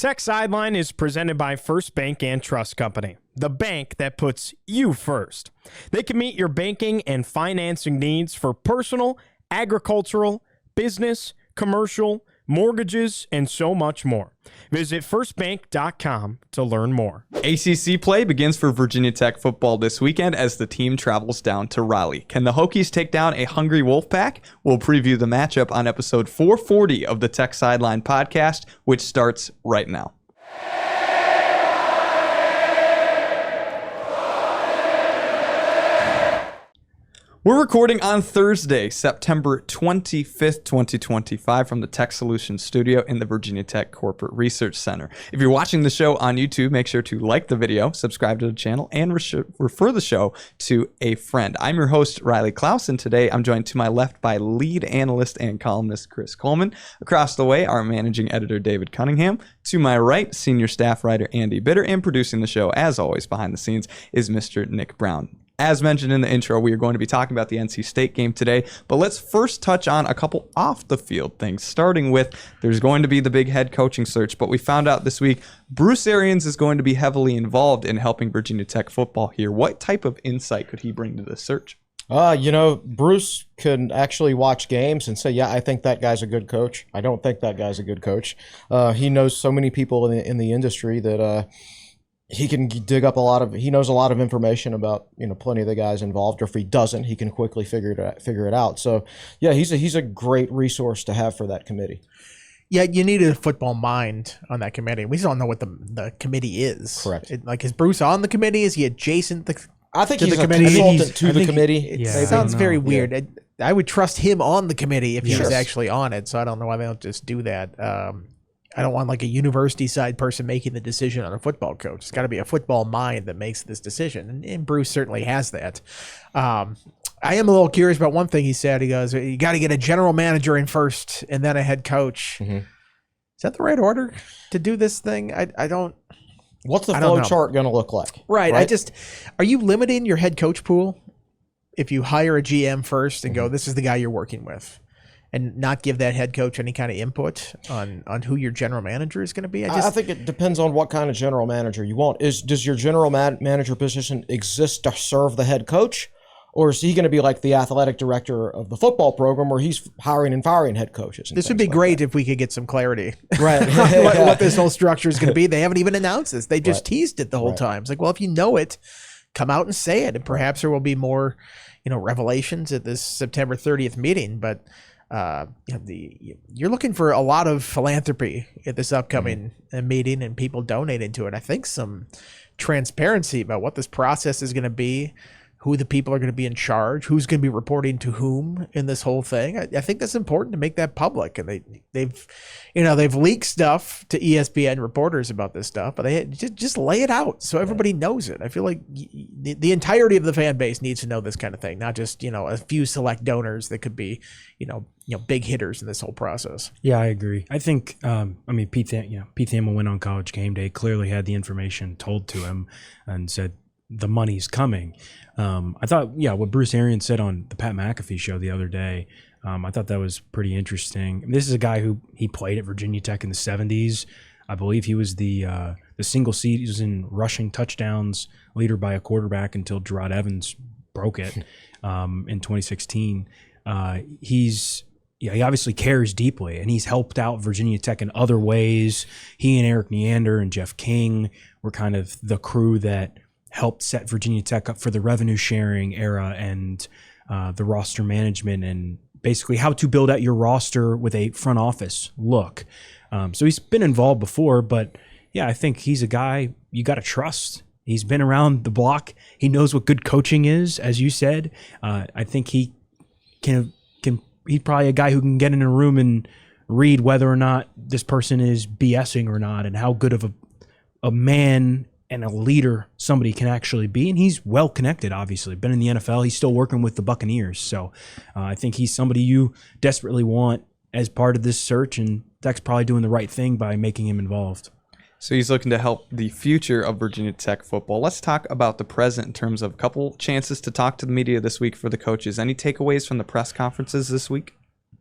Tech Sideline is presented by First Bank and Trust Company, the bank that puts you first. They can meet your banking and financing needs for personal, agricultural, business, commercial, mortgages, and so much more. Visit firstbank.com to learn more. ACC play begins for Virginia Tech football this weekend as the team travels down to Raleigh. Can the Hokies take down a hungry Wolfpack? We'll preview the matchup on episode 440 of the Tech Sideline podcast, which starts right now. We're recording on Thursday, September 25th, 2025 from the Tech Solutions studio in the Virginia Tech Corporate Research Center. If you're watching the show on YouTube, make sure to like the video, subscribe to the channel, and refer the show to a friend. I'm your host, Riley Klaus, and today I'm joined to my left by lead analyst and columnist Chris Coleman. Across the way, our managing editor, David Cunningham. To my right, senior staff writer Andy Bitter, and producing the show, as always, behind the scenes, is Mr. Nick Brown. As mentioned in the intro, we are going to be talking about the NC State game today, but let's first touch on a couple off-the-field things, starting with there's going to be the big head coaching search, but we found out this week Bruce Arians is going to be heavily involved in helping Virginia Tech football here. What type of insight could he bring to this search? Bruce can actually watch games and say, yeah, I think that guy's a good coach. I don't think that guy's a good coach. He knows so many people in the industry that he can dig up he knows a lot of information about, plenty of the guys involved, or if he doesn't, he can quickly figure it out. So yeah, he's a great resource to have for that committee. Yeah, you need a football mind on that committee. We just don't know what the committee is. Correct. Is Bruce on the committee? Is he adjacent I think to he's the a committee? consultant to the committee. It sounds very weird. Yeah. I would trust him on the committee if he was Yes. actually on it. So I don't know why they don't just do that. I don't want like a university side person making the decision on a football coach. It's got to be a football mind that makes this decision, and Bruce certainly has that. I am a little curious about one thing he said. He goes, "You got to get a general manager in first, and then a head coach." Mm-hmm. Is that the right order to do this thing? I don't. What's the flow chart going to look like? Right. Are you limiting your head coach pool if you hire a GM first and go, this is the guy you're working with, and not give that head coach any kind of input on who your general manager is going to be? I think it depends on what kind of general manager you want. Does your general manager position exist to serve the head coach? Or is he going to be like the athletic director of the football program where he's hiring and firing head coaches? This would be great if we could get some clarity. Right. what this whole structure is going to be. They haven't even announced this. They just teased it the whole time. It's like, well, if you know it, come out and say it. And perhaps there will be more, revelations at this September 30th meeting. But you're looking for a lot of philanthropy at this upcoming meeting and people donating to it. I think some transparency about what this process is going to be, who the people are going to be in charge, who's going to be reporting to whom in this whole thing. I think that's important to make that public. And they've leaked stuff to ESPN reporters about this stuff, but they just lay it out so everybody knows it. I feel like the entirety of the fan base needs to know this kind of thing, not just, a few select donors that could be, big hitters in this whole process. Yeah, I agree. I think, Pete Thamel went on College Game Day, clearly had the information told to him and said, the money's coming. I thought, what Bruce Arians said on the Pat McAfee show the other day, I thought that was pretty interesting. This is a guy who he played at Virginia Tech in the 70s. I believe he was the single season rushing touchdowns leader by a quarterback until Gerard Evans broke it in 2016. He obviously cares deeply, and he's helped out Virginia Tech in other ways. He and Eric Neander and Jeff King were kind of the crew that helped set Virginia Tech up for the revenue sharing era and the roster management and basically how to build out your roster with a front office look. So he's been involved before, but I think he's a guy you got to trust. He's been around the block. He knows what good coaching is, as you said. I think he can. He's probably a guy who can get in a room and read whether or not this person is BSing or not, and how good of a man and a leader somebody can actually be. And he's well connected, obviously. Been in the NFL. He's still working with the Buccaneers. So I think he's somebody you desperately want as part of this search, and Tech's probably doing the right thing by making him involved. So he's looking to help the future of Virginia Tech football. Let's talk about the present in terms of a couple chances to talk to the media this week for the coaches. Any takeaways from the press conferences this week?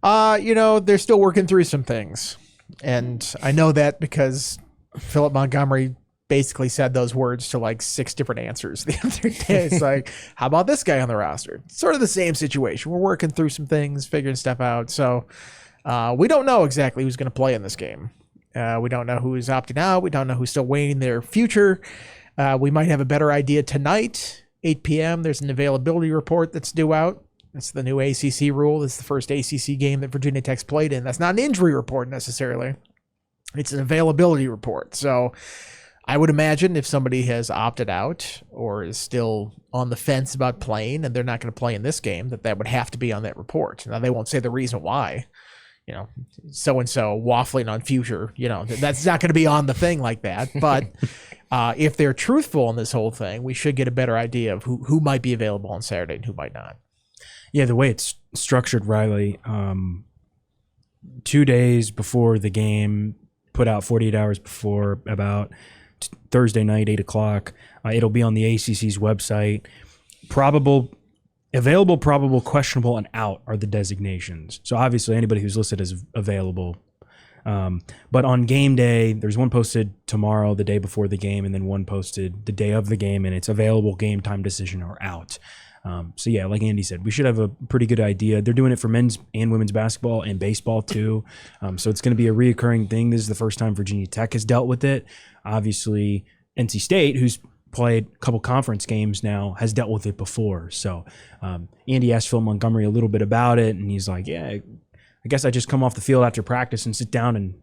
They're still working through some things. And I know that because Philip Montgomery basically said those words to like 6 different answers the other day. It's like, how about this guy on the roster? Sort of the same situation. We're working through some things, figuring stuff out. So we don't know exactly who's going to play in this game. We don't know who's opting out. We don't know who's still waiting their future. We might have a better idea tonight, 8 p.m. There's an availability report that's due out. That's the new ACC rule. It's the first ACC game that Virginia Tech's played in. That's not an injury report necessarily. It's an availability report. So I would imagine if somebody has opted out or is still on the fence about playing and they're not going to play in this game, that would have to be on that report. Now, they won't say the reason why. So-and-so waffling on future, that's not going to be on the thing like that. But if they're truthful in this whole thing, we should get a better idea of who might be available on Saturday and who might not. Yeah, the way it's structured, Riley, 2 days before the game, put out 48 hours before, about Thursday night, 8 o'clock. It'll be on the ACC's website. Available, probable, questionable, and out are the designations. So obviously anybody who's listed as available. But on game day, there's one posted tomorrow, the day before the game, and then one posted the day of the game, and it's available, game time decision, or out. So yeah, like Andy said, we should have a pretty good idea. They're doing it for men's and women's basketball and baseball too. So it's going to be a reoccurring thing. This is the first time Virginia Tech has dealt with it. Obviously, NC State, who's played a couple conference games now, has dealt with it before. So Andy asked Phil Montgomery a little bit about it, and he's like, yeah, I guess I just come off the field after practice and sit down and,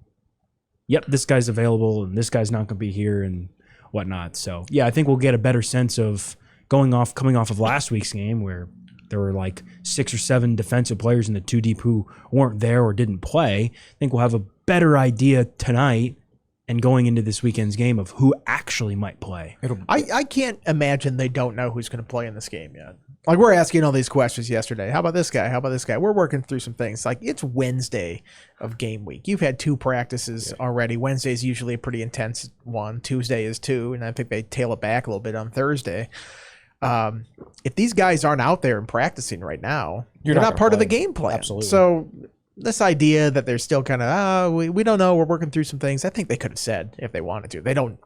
yep, this guy's available and this guy's not going to be here and whatnot. So yeah, I think we'll get a better sense of coming off of last week's game where there were like 6 or 7 defensive players in the 2 deep who weren't there or didn't play. I think we'll have a better idea tonight and going into this weekend's game of who actually might play. I can't imagine they don't know who's going to play in this game yet. Like, we're asking all these questions yesterday. How about this guy? How about this guy? We're working through some things. Like, it's Wednesday of game week. You've had 2 practices already. Wednesday's usually a pretty intense one. Tuesday is 2, and I think they tail it back a little bit on Thursday. If these guys aren't out there and practicing right now, they're not part of the game plan. Absolutely. So this idea that they're still kind of, we don't know, we're working through some things, I think they could have said if they wanted to. They don't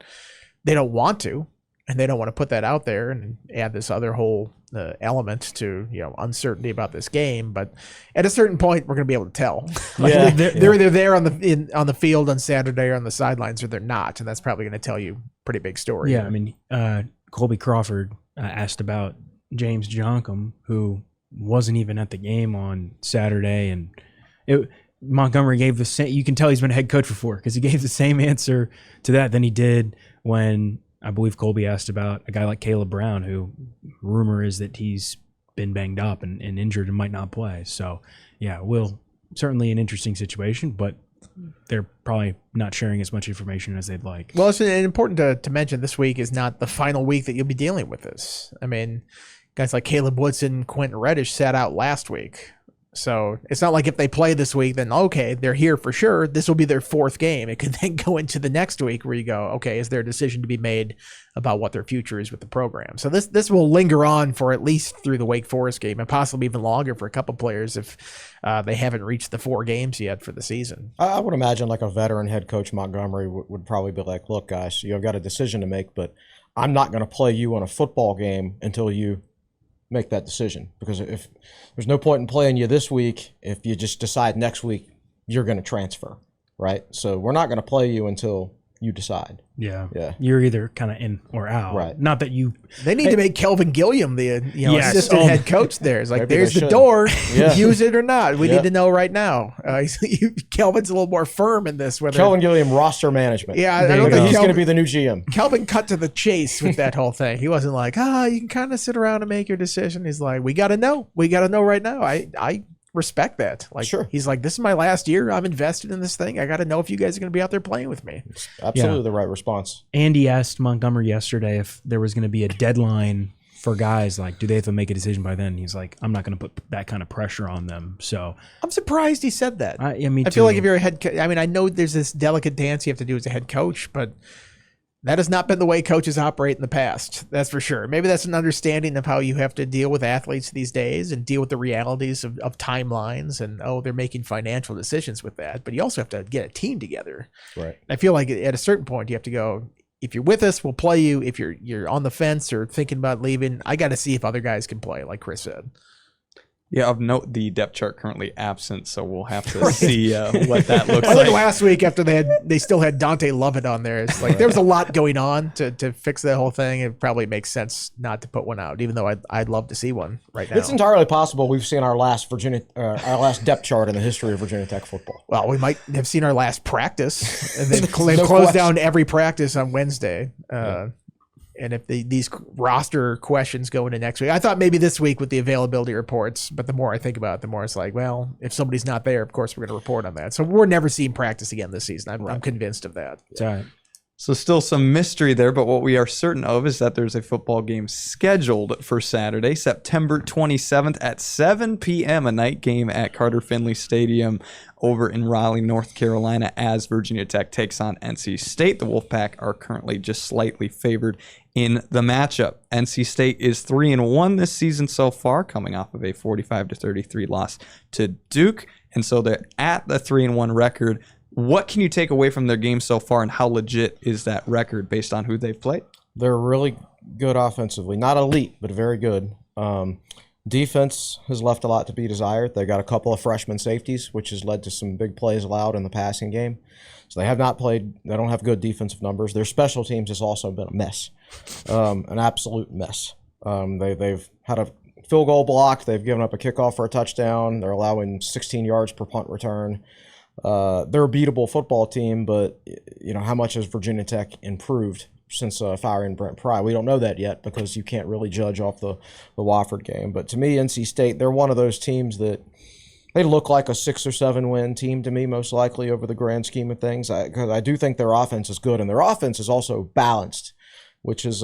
want to, and they don't want to put that out there and add this other whole element to uncertainty about this game. But at a certain point, we're going to be able to tell. They're either there on the field on Saturday or on the sidelines, or they're not, and that's probably going to tell you a pretty big story. Yeah, I mean, Colby Crawford asked about James Joncom, who wasn't even at the game on Saturday, and Montgomery gave the same. You can tell he's been a head coach before because he gave the same answer to that than he did when I believe Colby asked about a guy like Caleb Brown, who rumor is that he's been banged up and injured and might not play. So yeah, certainly an interesting situation, but they're probably not sharing as much information as they'd like. Well, it's important to mention this week is not the final week that you'll be dealing with this. I mean, guys like Caleb Woodson, Quentin Reddish sat out last week. So it's not like if they play this week, then okay, they're here for sure. This will be their 4th game. It could then go into the next week where you go, okay, is there a decision to be made about what their future is with the program? So this will linger on for at least through the Wake Forest game and possibly even longer for a couple players if they haven't reached the 4 games yet for the season. I would imagine like a veteran head coach Montgomery would probably be like, look, guys, you've got a decision to make, but I'm not going to play you in a football game until you make that decision, because if there's no point in playing you this week if you just decide next week you're going to transfer, right? So we're not going to play you until you decide. Yeah. You're either kind of in or out. Right. Not that you. They need to make Kelvin Gilliam the assistant head coach there. It's like, Maybe there's they the should. door. Yeah. Use it or not. We need to know right now. Kelvin's a little more firm in this. Kelvin Gilliam, roster management. Yeah, I don't think he's going to be the new GM. Kelvin cut to the chase with that whole thing. He wasn't like, you can kind of sit around and make your decision. He's like, we got to know. We got to know right now. I respect that. Like, sure. He's like, this is my last year. I'm invested in this thing. I got to know if you guys are going to be out there playing with me. It's absolutely the right response. Andy asked Montgomery yesterday if there was going to be a deadline for guys. Like, do they have to make a decision by then? He's like, I'm not going to put that kind of pressure on them. So I'm surprised he said that. I feel like if you're a head coach, I mean, I know there's this delicate dance you have to do as a head coach, but That has not been the way coaches operate in the past. That's for sure. Maybe that's an understanding of how you have to deal with athletes these days and deal with the realities of timelines and, they're making financial decisions with that. But you also have to get a team together. Right. I feel like at a certain point you have to go, if you're with us, we'll play you. If you're on the fence or thinking about leaving, I got to see if other guys can play, like Chris said. Yeah, of note, the depth chart currently absent, so we'll have to see what that looks I like. think last week after they still had Dante Lovett on there. It's like there was a lot going on to fix that whole thing. It probably makes sense not to put one out, even though I'd love to see one right now. It's entirely possible we've seen our last depth chart in the history of Virginia Tech football. Well, we might have seen our last practice, and then No they've closed question. down every practice on Wednesday. And if these roster questions go into next week, I thought maybe this week with the availability reports, but the more I think about it, the more it's like, well, if somebody's not there, of course we're going to report on that. So we're never seeing practice again this season. I'm convinced of that. It's all right. So still some mystery there, but what we are certain of is that there's a football game scheduled for Saturday, September 27th at 7 p.m., a night game at Carter Finley Stadium over in Raleigh, North Carolina, as Virginia Tech takes on NC State. The Wolfpack are currently just slightly favored in the matchup. NC State is 3-1 this season so far, coming off of a 45-33 loss to Duke, and so they're at the 3-1 record. What can you take away from their game so far, and how legit is that record based on who they've played? They're really good offensively. Not elite, but very good. Defense has left a lot to be desired. They got a couple of freshman safeties, which has led to some big plays allowed in the passing game. So they have not played. They don't have good defensive numbers. Their special teams has also been a mess, an absolute mess. They've had a field goal blocked. They've given up a kickoff for a touchdown. They're allowing 16 yards per punt return. They're a beatable football team, but how much has Virginia Tech improved since firing Brent Pry? We don't know that yet because you can't really judge off the Wofford game. But to me, NC State, they're one of those teams that they look like a 6 or 7 win team to me, most likely over the grand scheme of things. Because I do think their offense is good, and their offense is also balanced, which is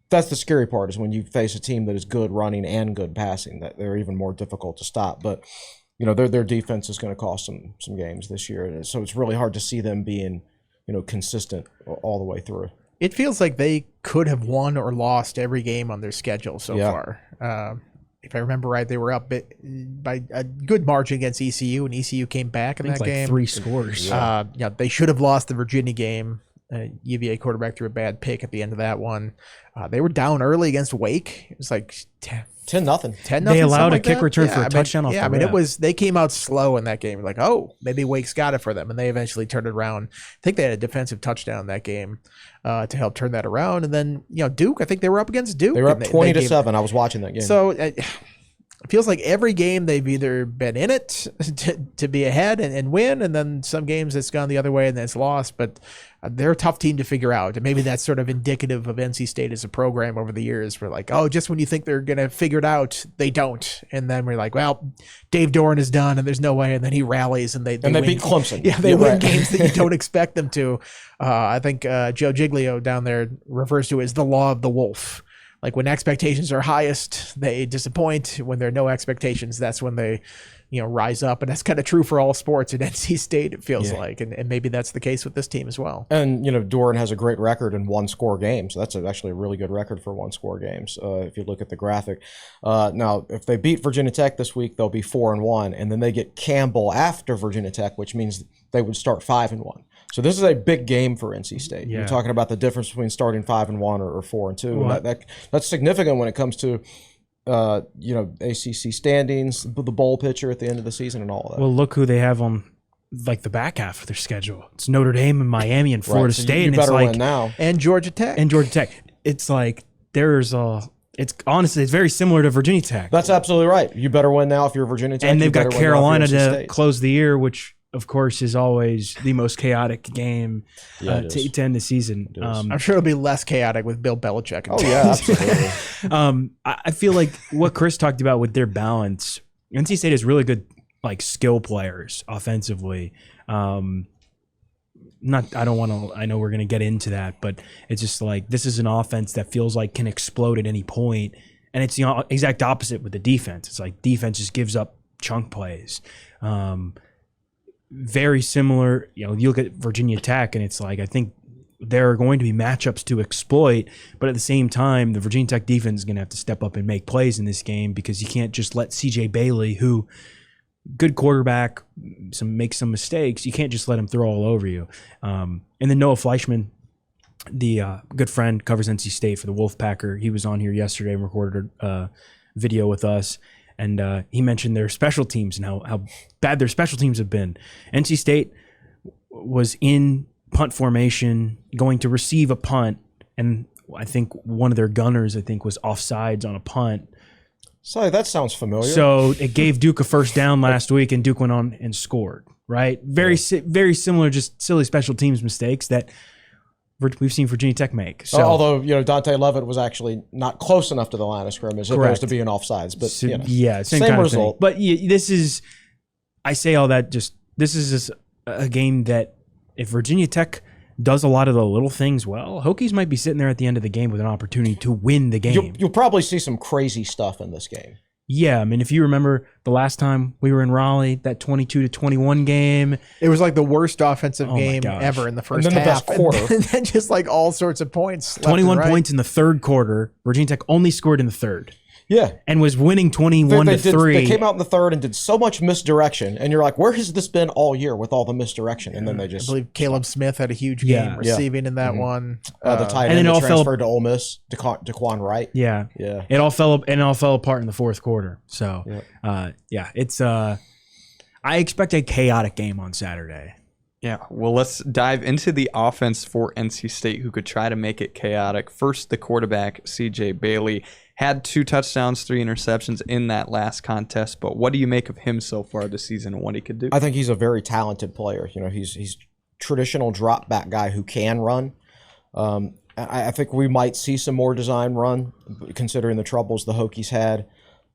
that's the scary part, is when you face a team that is good running and good passing, that they're even more difficult to stop. But their defense is going to cost some games this year, so it's really hard to see them being consistent all the way through. It feels like they could have won or lost every game on their schedule so far. If I remember right, they were up by a good margin against ECU, and ECU came back in that game. 3 scores. They should have lost the Virginia game. UVA quarterback threw a bad pick at the end of that one. They were down early against Wake. It was like 10-0. 10-0. They allowed a like kick that. return for a touchdown off the rip. They came out slow in that game. Like, maybe Wake's got it for them, and they eventually turned it around. I think they had a defensive touchdown in that game to help turn that around. And then Duke, I think they were up against Duke. They were up 20-7. I was watching that game. So it feels like every game they've either been in it to be ahead and win, and then some games it's gone the other way and then it's lost. But they're a tough team to figure out. And maybe that's sort of indicative of NC State as a program over the years. We're like, just when you think they're going to figure it out, they don't. And then we're like, well, Dave Doran is done and there's no way. And then he rallies and they win. beat Clemson. Yeah, they win games that you don't expect them to. I think Joe Giglio down there refers to it as the law of the wolf. Like when expectations are highest, they disappoint. When there are no expectations, that's when they, rise up. And that's kind of true for all sports at NC State, it feels like. And maybe that's the case with this team as well. And, Doran has a great record in one-score games. That's actually a really good record for one-score games, if you look at the graphic. Now, if they beat Virginia Tech this week, they'll be 4-1. And then they get Campbell after Virginia Tech, which means they would start 5-1. So this is a big game for NC State. Yeah. You're talking about the difference between starting 5-1 or 4-2. And that's significant when it comes to ACC standings, the bowl picture at the end of the season, and all of that. Well, look who they have on the back half of their schedule. It's Notre Dame and Miami and Florida so State. You and better it's win now. And Georgia Tech. It's like it's honestly it's very similar to Virginia Tech. That's absolutely right. You better win now if you're Virginia Tech. And they've got Carolina to State. close the year, which of course is always the most chaotic game to end the season. I'm sure it'll be less chaotic with Bill Belichick. Oh yeah, absolutely. I feel like what Chris talked about with their balance, NC State has really good skill players offensively. I know we're going to get into that, but it's just like this is an offense that feels like can explode at any point, and it's the exact opposite with the defense. It's like defense just gives up chunk plays. Very similar, you look at Virginia Tech, and it's like I think there are going to be matchups to exploit, but at the same time, the Virginia Tech defense is going to have to step up and make plays in this game because you can't just let CJ Bailey, who good quarterback, make some mistakes. You can't just let him throw all over you. And then Noah Fleischman, the good friend, covers NC State for the Wolfpacker. He was on here yesterday and recorded a video with us. And he mentioned their special teams and how bad their special teams have been. NC State was in punt formation, going to receive a punt, and I think one of their gunners, was offsides on a punt. Sorry, that sounds familiar. So it gave Duke a first down last week, and Duke went on and scored. Right, very similar, just silly special teams mistakes that we've seen Virginia Tech make. So, although Dante Levitt was actually not close enough to the line of scrimmage, opposed to being offsides, but yeah, same kind result. Of thing. But this is, I say all that this is just a game that if Virginia Tech does a lot of the little things well, Hokies might be sitting there at the end of the game with an opportunity to win the game. You'll probably see some crazy stuff in this game. Yeah, I mean, if you remember the last time we were in Raleigh, that 22-21 game. It was like the worst offensive game ever in the first half. The best quarter. And then just like all sorts of points. 21 points in the third quarter. Virginia Tech only scored in the third. Yeah. And was winning 21-3. They came out in the third and did so much misdirection. And you're like, where has this been all year with all the misdirection? And then they just... I believe Caleb Smith had a huge game receiving in that one. The tight end that transferred to Ole Miss, DeQuan Wright. Yeah. Yeah. It all fell apart in the fourth quarter. So, it's... I expect a chaotic game on Saturday. Yeah, well, let's dive into the offense for NC State, who could try to make it chaotic. First, the quarterback, CJ Bailey, had 2 touchdowns, 3 interceptions in that last contest. But what do you make of him so far this season and what he could do? I think he's a very talented player. He's traditional drop back guy who can run. I think we might see some more design run, considering the troubles the Hokies had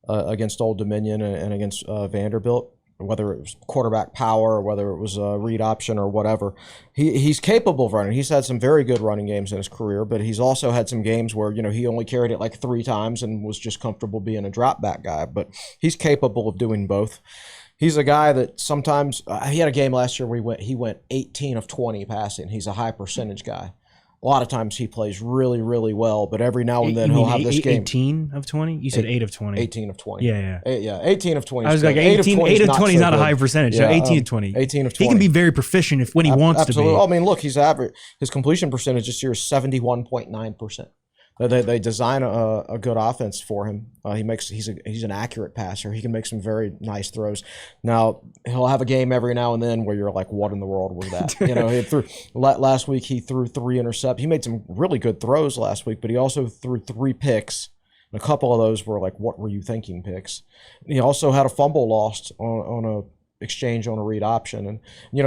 against Old Dominion and against Vanderbilt. Whether it was quarterback power or whether it was a read option or whatever. He's capable of running. He's had some very good running games in his career, but he's also had some games where, he only carried it like 3 times and was just comfortable being a drop back guy. But he's capable of doing both. He's a guy that sometimes he had a game last year where he went 18 of 20 passing. He's a high percentage guy. A lot of times he plays really, really well, but every now and then he'll have this game. 18 of 20? You said 8 of 20. 18 of 20. Yeah. 18 of 20. I was like, 8 of 20 is not a high percentage. Yeah, so 18 of 20. 18 of 20. He can be very proficient when he wants to be. I mean, look, he's average. His completion percentage this year is 71.9%. They design a good offense for him. He's an accurate passer. He can make some very nice throws. Now he'll have a game every now and then where you're like, what in the world was that? Last week he threw 3 interceptions. He made some really good throws last week, but he also threw 3 picks. And a couple of those were like, what were you thinking picks? And he also had a fumble lost on a exchange on a read option, and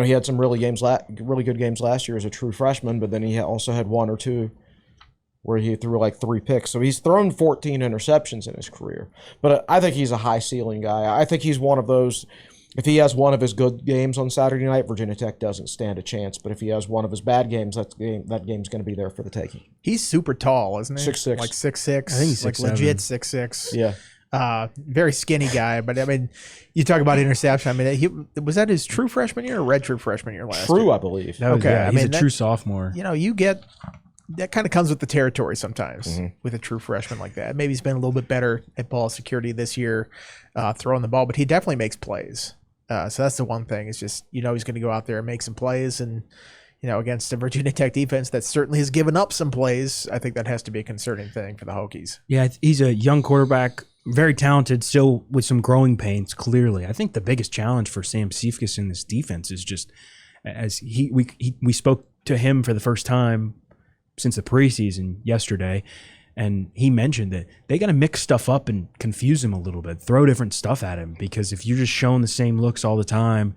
he had some really good games last year as a true freshman, but then he also had 1 or 2 where he threw like 3 picks. So he's thrown 14 interceptions in his career. But I think he's a high ceiling guy. I think he's one of those, if he has one of his good games on Saturday night, Virginia Tech doesn't stand a chance. But if he has one of his bad games, that game's going to be there for the taking. He's super tall, isn't he? 6'6". Like 6'6". I think he's like 6'7". legit 6'6". Yeah. Very skinny guy, but I mean, you talk about interception. I mean, was that his true freshman year or redshirt freshman year last year? True, I believe. He's a true sophomore. You get that kind of comes with the territory sometimes with a true freshman like that. Maybe he's been a little bit better at ball security this year, throwing the ball, but he definitely makes plays. So that's the one thing. It's just he's going to go out there and make some plays, and against the Virginia Tech defense that certainly has given up some plays. I think that has to be a concerning thing for the Hokies. Yeah, he's a young quarterback, very talented, still with some growing pains. Clearly, I think the biggest challenge for Sam Cephas in this defense is just as we spoke to him for the first time since the preseason yesterday, and he mentioned that they got to mix stuff up and confuse him a little bit, throw different stuff at him, because if you're just showing the same looks all the time,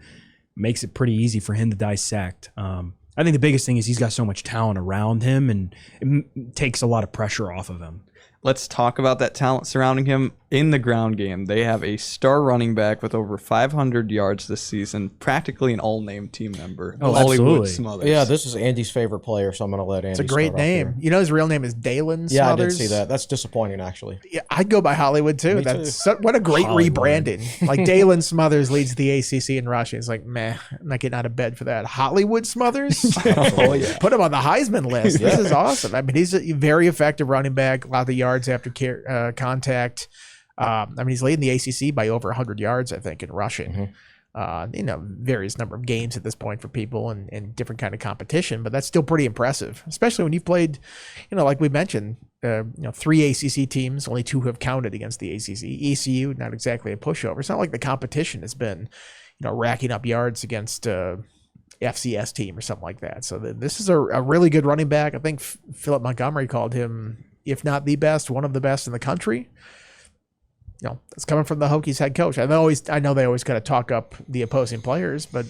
it makes it pretty easy for him to dissect. I think the biggest thing is he's got so much talent around him, and it takes a lot of pressure off of him. Let's talk about that talent surrounding him in the ground game. They have a star running back with over 500 yards this season, practically an all-name team member. Oh, Hollywood absolutely. Smothers. Yeah, this is Andy's favorite player, so I'm going to let Andy. It's a great start off name. here. You know his real name is Dalen Smothers. Yeah, I did see that. That's disappointing, actually. Yeah, I'd go by Hollywood too. Me That's too. what a great Hollywood. rebranding. Like Dalen Smothers leads the ACC in rushing. It's like, meh, I'm not getting out of bed for that. Hollywood Smothers? Oh, yeah. Put him on the Heisman list. This is awesome. I mean, he's a very effective running back. A lot of yards after contact. I mean, he's leading the ACC by over 100 yards, I think, in rushing. Various number of games at this point for people and different kind of competition, but that's still pretty impressive, especially when you've played, like we mentioned, 3 ACC teams, only 2 have counted against the ACC. ECU, not exactly a pushover. It's not like the competition has been, racking up yards against FCS team or something like that. So this is a really good running back. I think Philip Montgomery called him, if not the best, one of the best in the country. It's coming from the Hokies head coach. I know they always kind of talk up the opposing players, but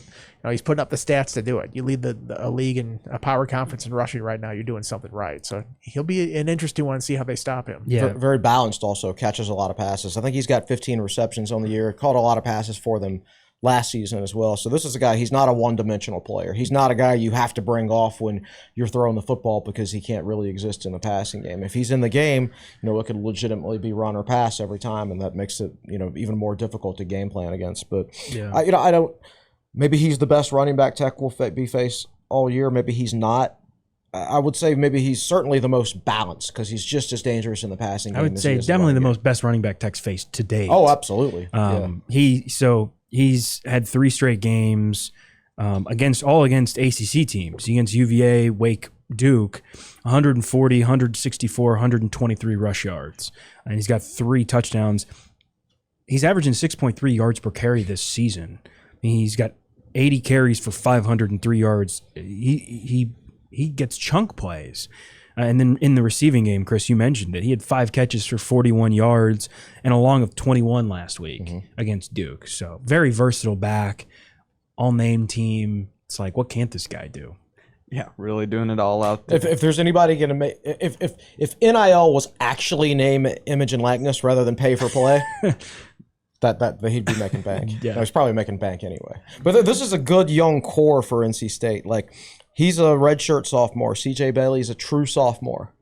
he's putting up the stats to do it. You lead a league in a power conference in rushing right now. You're doing something right. So he'll be an interesting one to see how they stop him. Yeah. Very balanced also, catches a lot of passes. I think he's got 15 receptions on the year, caught a lot of passes for them last season as well. So this is a guy, he's not a one-dimensional player. He's not a guy you have to bring off when you're throwing the football because he can't really exist in the passing game. If he's in the game, it could legitimately be run or pass every time, and that makes it, even more difficult to game plan against. But, I don't, maybe he's the best running back Tech will be faced all year. Maybe he's not. I would say maybe he's certainly the most balanced because he's just as dangerous in the passing game. I would say definitely the most best running back Tech's faced to date. Oh, absolutely. He's had 3 straight games against ACC teams. Against UVA, Wake, Duke, 140, 164, 123 rush yards. And he's got 3 touchdowns. He's averaging 6.3 yards per carry this season. I mean, he's got 80 carries for 503 yards. He gets chunk plays. And then in the receiving game, Chris, you mentioned it. He had 5 catches for 41 yards and a long of 21 last week against Duke. So very versatile back, all-name team. It's like, what can't this guy do? Yeah, really doing it all out there. If there's anybody going to make, if NIL was actually name, image, and likeness rather than pay for play, that he'd be making bank. Yeah. No, he's probably making bank anyway. But this is a good young core for NC State. Like, he's a redshirt sophomore. C.J. Bailey's a true sophomore.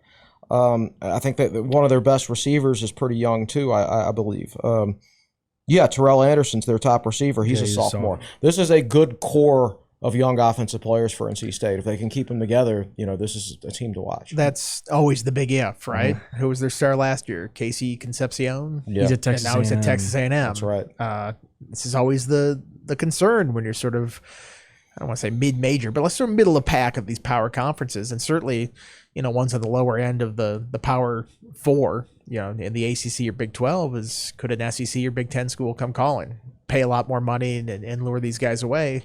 I think that one of their best receivers is pretty young too, I believe. Terrell Anderson's their top receiver. He's a sophomore. This is a good core of young offensive players for NC State. If they can keep them together, this is a team to watch. That's always the big if, right? Who was their star last year? Casey Concepcion? Yeah. He's at Texas And now he's at Texas A&M. That's right. This is always the concern when you're sort of, I don't want to say mid-major, but let's sort of middle of pack of these power conferences. And certainly, ones at the lower end of the power 4, in the ACC or Big 12 could an SEC or Big 10 school come calling, pay a lot more money and lure these guys away.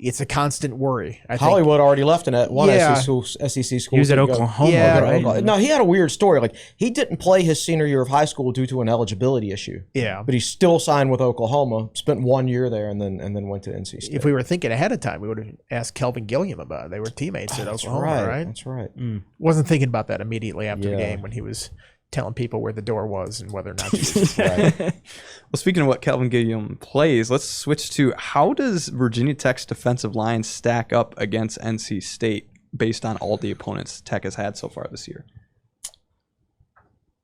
It's a constant worry. I think. Hollywood already left in one SEC school. He was at Oklahoma, right? No, he had a weird story. Like, he didn't play his senior year of high school due to an eligibility issue. Yeah. But he still signed with Oklahoma, spent 1 year there, and then went to NC State. If we were thinking ahead of time, we would have asked Kelvin Gilliam about it. They were teammates at Oklahoma, right? That's right. Wasn't thinking about that immediately after the Yeah. game when he was telling people where the door was and whether or not Well, speaking of what Kelvin Gilliam plays, let's switch to how does Virginia Tech's defensive line stack up against NC State based on all the opponents Tech has had so far this year?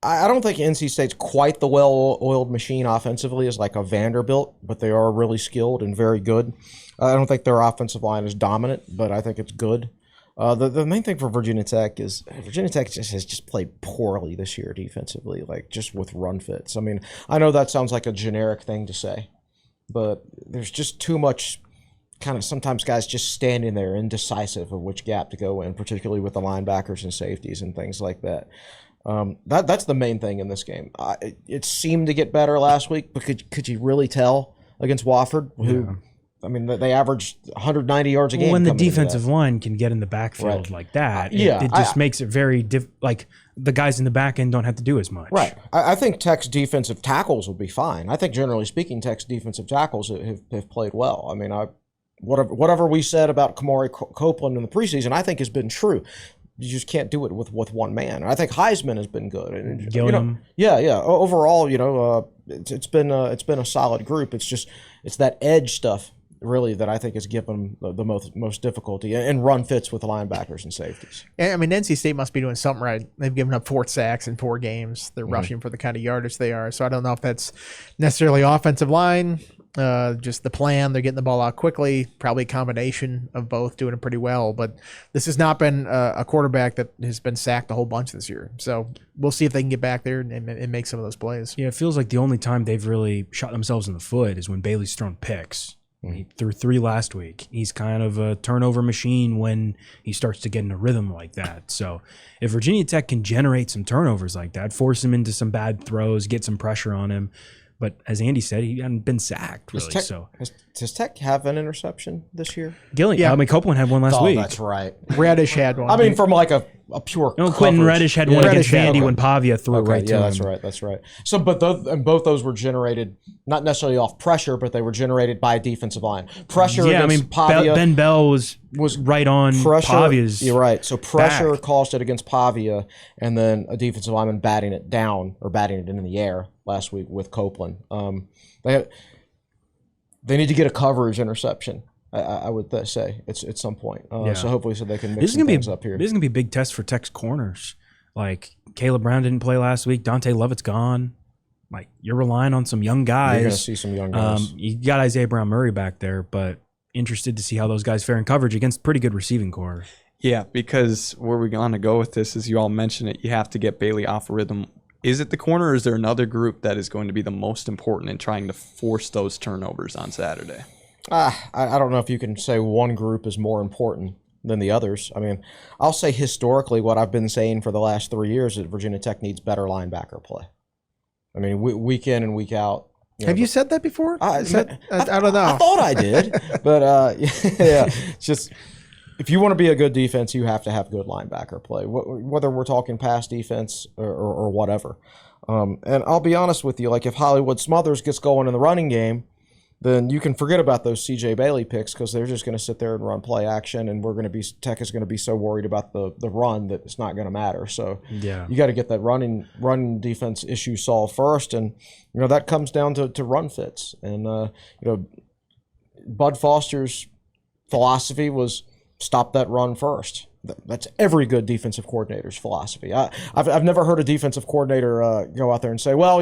I don't think NC State's quite the well-oiled machine offensively as like a Vanderbilt, but they are really skilled and very good. I don't think their offensive line is dominant, but I think it's good. The main thing for Virginia Tech is Virginia Tech has just played poorly this year defensively, like just with run fits. I mean, I know that sounds like a generic thing to say, but there's just too much kind of sometimes guys just standing there indecisive of which gap to go in, particularly with the linebackers and safeties and things like that. That's the main thing in this game. It seemed to get better last week, but could you really tell against Wofford, who I mean, they averaged 190 yards a game. When the defensive line can get in the backfield like that, it just makes it very like the guys in the back end don't have to do as much. Right. I think Tech's defensive tackles will be fine. I think generally speaking, Tech's defensive tackles have played well. I mean, whatever we said about Kamari Copeland in the preseason, I think has been true. you just can't do it with one man. I think Heisman has been good. And, Gilliam. yeah. Overall, it's been a solid group. It's that edge stuff really that I think is giving them the most difficulty, and run fits with the linebackers and safeties. I mean, NC State must be doing something right. They've given up 4 sacks in 4 games. They're rushing for the kind of yardage they are. So I don't know if that's necessarily offensive line, just the plan. They're getting the ball out quickly, probably a combination of both, doing it pretty well. But this has not been a quarterback that has been sacked a whole bunch this year. So we'll see if they can get back there and make some of those plays. Yeah, it feels like the only time they've really shot themselves in the foot is when Bailey's thrown picks. He threw 3 last week. He's kind of a turnover machine when he starts to get in a rhythm like that. So if Virginia Tech can generate some turnovers like that, force him into some bad throws, get some pressure on him. But as Andy said, he hadn't been sacked really. Does Tech have an interception this year? Gilliam, yeah. I mean, Copeland had one last week. That's right. Reddish had one. I mean, from like a pure. No, Quentin Reddish had one against Vandy when Pavia threw it right to him. That's right. So, but both those were generated not necessarily off pressure, but they were generated by a defensive line. Pressure. Yeah, against Pavia Ben Bell was right on pressure, Pavia's. You're right. So pressure back. caused it against Pavia, and then a defensive lineman batting it down or batting it in the air last week with Copeland. They need to get a coverage interception. I would say it's at some point. So hopefully, they can mix some things up here. This is gonna be a big test for Tech's corners. Like Caleb Brown didn't play last week. Dante Lovett's gone. Like you're relying on some young guys. You're gonna see some young guys. You got Isaiah Brown Murray back there, but interested to see how those guys fare in coverage against pretty good receiving core. Yeah, because where we're going to go with this is you all mentioned it. You have to get Bailey off rhythm. Is it the corner, or is there another group that is going to be the most important in trying to force those turnovers on Saturday? I don't know if you can say one group is more important than the others. I mean, I'll say historically what I've been saying for the last 3 years is that Virginia Tech needs better linebacker play. I mean, week in and week out. Have you said that before? I don't know. I thought I did, but yeah, it's just if you want to be a good defense, you have to have good linebacker play, whether we're talking pass defense or whatever. And I'll be honest with you, like if Hollywood Smothers gets going in the running game, then you can forget about those C.J. Bailey picks because they're just going to sit there and run play action, and Tech is going to be so worried about the run that it's not going to matter. So you got to get that run defense issue solved first, and that comes down to run fits. And Bud Foster's philosophy was stop that run first. That's every good defensive coordinator's philosophy. I've never heard a defensive coordinator go out there and say, well,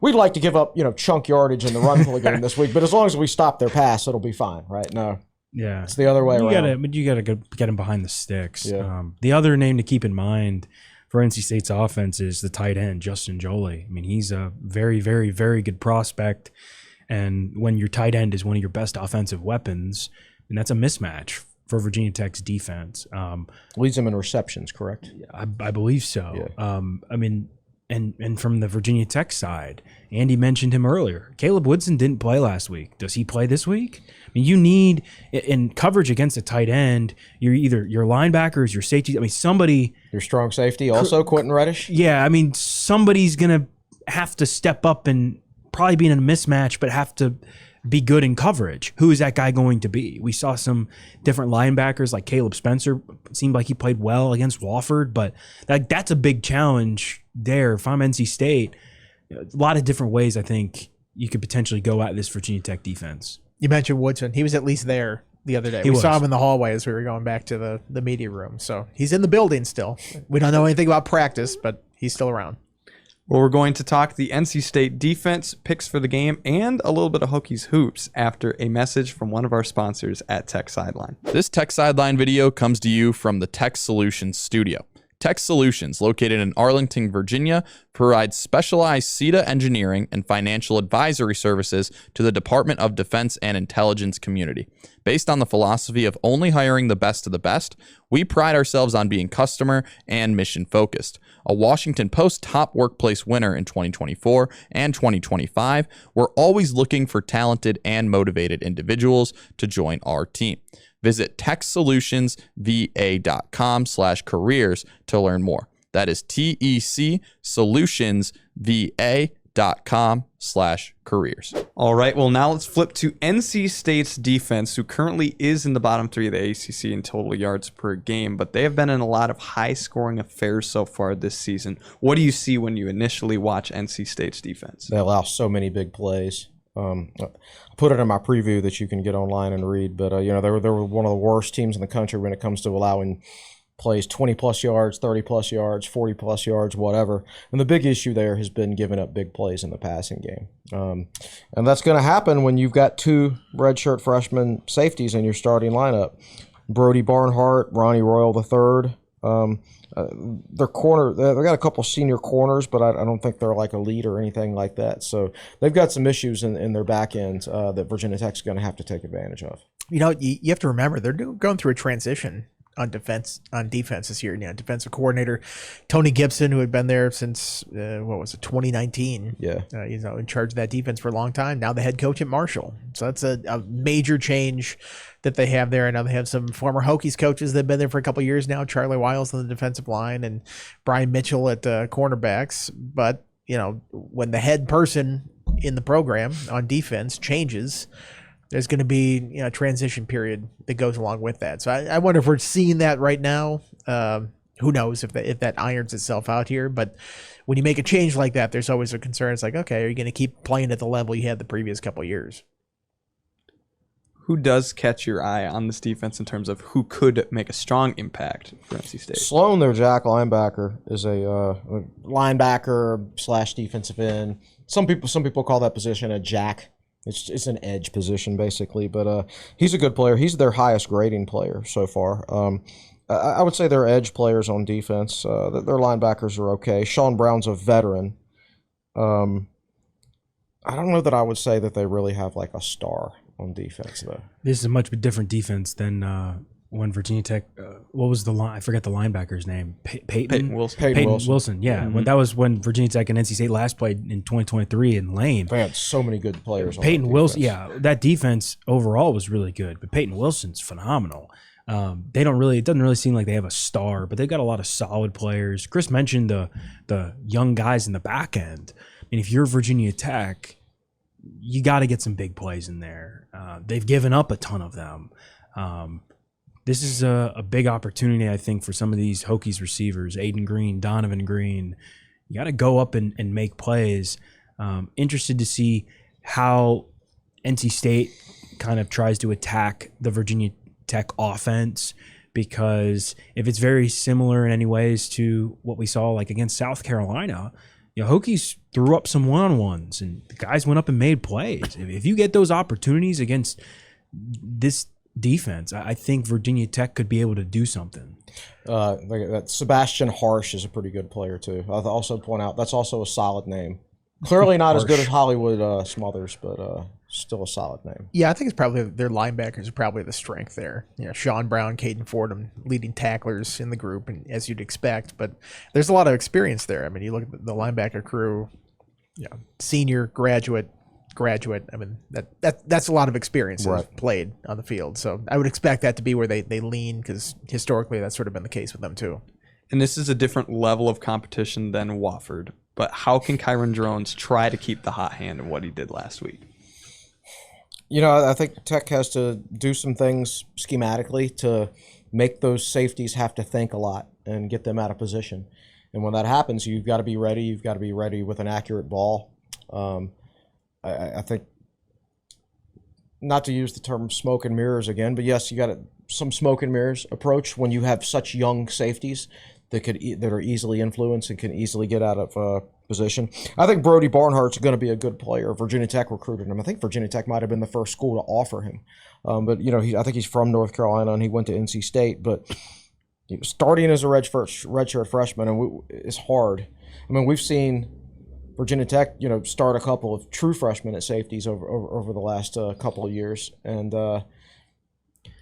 we'd like to give up, chunk yardage in the run play game this week, but as long as we stop their pass, it'll be fine, right? No. Yeah. It's the other way around. You got to get him behind the sticks. Yeah. The other name to keep in mind for NC State's offense is the tight end, Justin Jolie. I mean, he's a very, very, very good prospect, and when your tight end is one of your best offensive weapons, and that's a mismatch for Virginia Tech's defense. Leads them in receptions, correct? I believe so. Yeah. I mean, and from the Virginia Tech side, Andy mentioned him earlier. Caleb Woodson didn't play last week. Does he play this week? I mean, you need in coverage against a tight end. You're either your linebackers, your safety. I mean, somebody. Your strong safety, also Quentin Reddish. Yeah, I mean, somebody's gonna have to step up and probably be in a mismatch, but have to be good in coverage. Who is that guy going to be? We saw some different linebackers like Caleb Spencer. It seemed like he played well against Wofford, but that's a big challenge there. If I'm NC State, a lot of different ways I think you could potentially go at this Virginia Tech defense. You mentioned Woodson. He was at least there the other day. We saw him in the hallway as we were going back to the media room. So he's in the building still. We don't know anything about practice, but he's still around. Well, we're going to talk the NC State defense, picks for the game, and a little bit of Hokies hoops after a message from one of our sponsors at Tech Sideline. This Tech Sideline video comes to you from the Tech Solutions studio. Tech Solutions, located in Arlington, Virginia, provides specialized CETA engineering and financial advisory services to the Department of Defense and Intelligence community. Based on the philosophy of only hiring the best of the best, we pride ourselves on being customer and mission focused. A Washington Post top workplace winner in 2024 and 2025, we're always looking for talented and motivated individuals to join our team. Visit techsolutionsva.com/careers to learn more. That is TEC Solutionsva.com. hokies.com/careers. All right, well, now let's flip to NC State's defense, who currently is in the bottom 3 of the ACC in total yards per game, but they have been in a lot of high-scoring affairs so far this season. What do you see when you initially watch NC State's defense? They allow so many big plays. I put it in my preview that you can get online and read, but they were one of the worst teams in the country when it comes to allowing plays 20-plus yards, 30-plus yards, 40-plus yards, whatever. And the big issue there has been giving up big plays in the passing game. And that's going to happen when you've got 2 redshirt freshman safeties in your starting lineup. Brody Barnhart, Ronnie Royal III. Their corner, they've got a couple senior corners, but I don't think they're like elite or anything like that. So they've got some issues in their back end that Virginia Tech's going to have to take advantage of. You have to remember they're going through a transition on defense this year. Defensive coordinator Tony Gibson, who had been there since 2019. Yeah, in charge of that defense for a long time. Now the head coach at Marshall. So that's a major change that they have there. I know they have some former Hokies coaches that have been there for a couple of years now. Charlie Wiles on the defensive line and Brian Mitchell at cornerbacks. But when the head person in the program on defense changes, there's going to be a transition period that goes along with that. So I wonder if we're seeing that right now. Who knows if that irons itself out here. But when you make a change like that, there's always a concern. It's like, okay, are you going to keep playing at the level you had the previous couple of years? Who does catch your eye on this defense in terms of who could make a strong impact for NC State? Sloan, their jack linebacker, is a linebacker / defensive end. Some people call that position a jack. It's an edge position, basically, but he's a good player. He's their highest grading player so far. I would say they're edge players on defense. Their linebackers are okay. Sean Brown's a veteran. I don't know that I would say that they really have like a star on defense, though. This is a much different defense than when Virginia Tech, what was the line? I forget the linebacker's name. Peyton Wilson. Peyton Wilson. Yeah, that was when Virginia Tech and NC State last played in 2023 in Lane. They had so many good players. Peyton Wilson. Yeah, that defense overall was really good, but Peyton Wilson's phenomenal. It doesn't really seem like they have a star, but they've got a lot of solid players. Chris mentioned the young guys in the back end. I mean, if you're Virginia Tech, you got to get some big plays in there. They've given up a ton of them. This is a big opportunity, I think, for some of these Hokies receivers, Aiden Green, Donovan Green. You got to go up and make plays. Interested to see how NC State kind of tries to attack the Virginia Tech offense, because if it's very similar in any ways to what we saw like against South Carolina, Hokies threw up some one-on-ones and the guys went up and made plays. If you get those opportunities against this defense, I think Virginia Tech could be able to do something. That Sebastian Harsh is a pretty good player too. I'll also point out that's also a solid name. Clearly not as good as Hollywood Smothers, but still a solid name. Yeah, I think it's probably their linebackers are probably the strength there. Sean Brown, Caden Fordham, leading tacklers in the group, and as you'd expect. But there's a lot of experience there. I mean, you look at the linebacker crew, senior, graduate. I mean, that's a lot of experience played on the field. So I would expect that to be where they lean, because historically that's sort of been the case with them too. And this is a different level of competition than Wofford. But how can Kyron Drones try to keep the hot hand of what he did last week? I think Tech has to do some things schematically to make those safeties have to think a lot and get them out of position. And when that happens, you've got to be ready. You've got to be ready with an accurate ball. I think, not to use the term smoke and mirrors again, but yes, you got some smoke and mirrors approach when you have such young safeties that are easily influenced and can easily get out of position. I think Brody Barnhart's going to be a good player. Virginia Tech recruited him. I think Virginia Tech might have been the first school to offer him. But I think he's from North Carolina and he went to NC State. But starting as a redshirt freshman is hard. I mean, we've seen Virginia Tech, start a couple of true freshmen at safeties over the last couple of years, and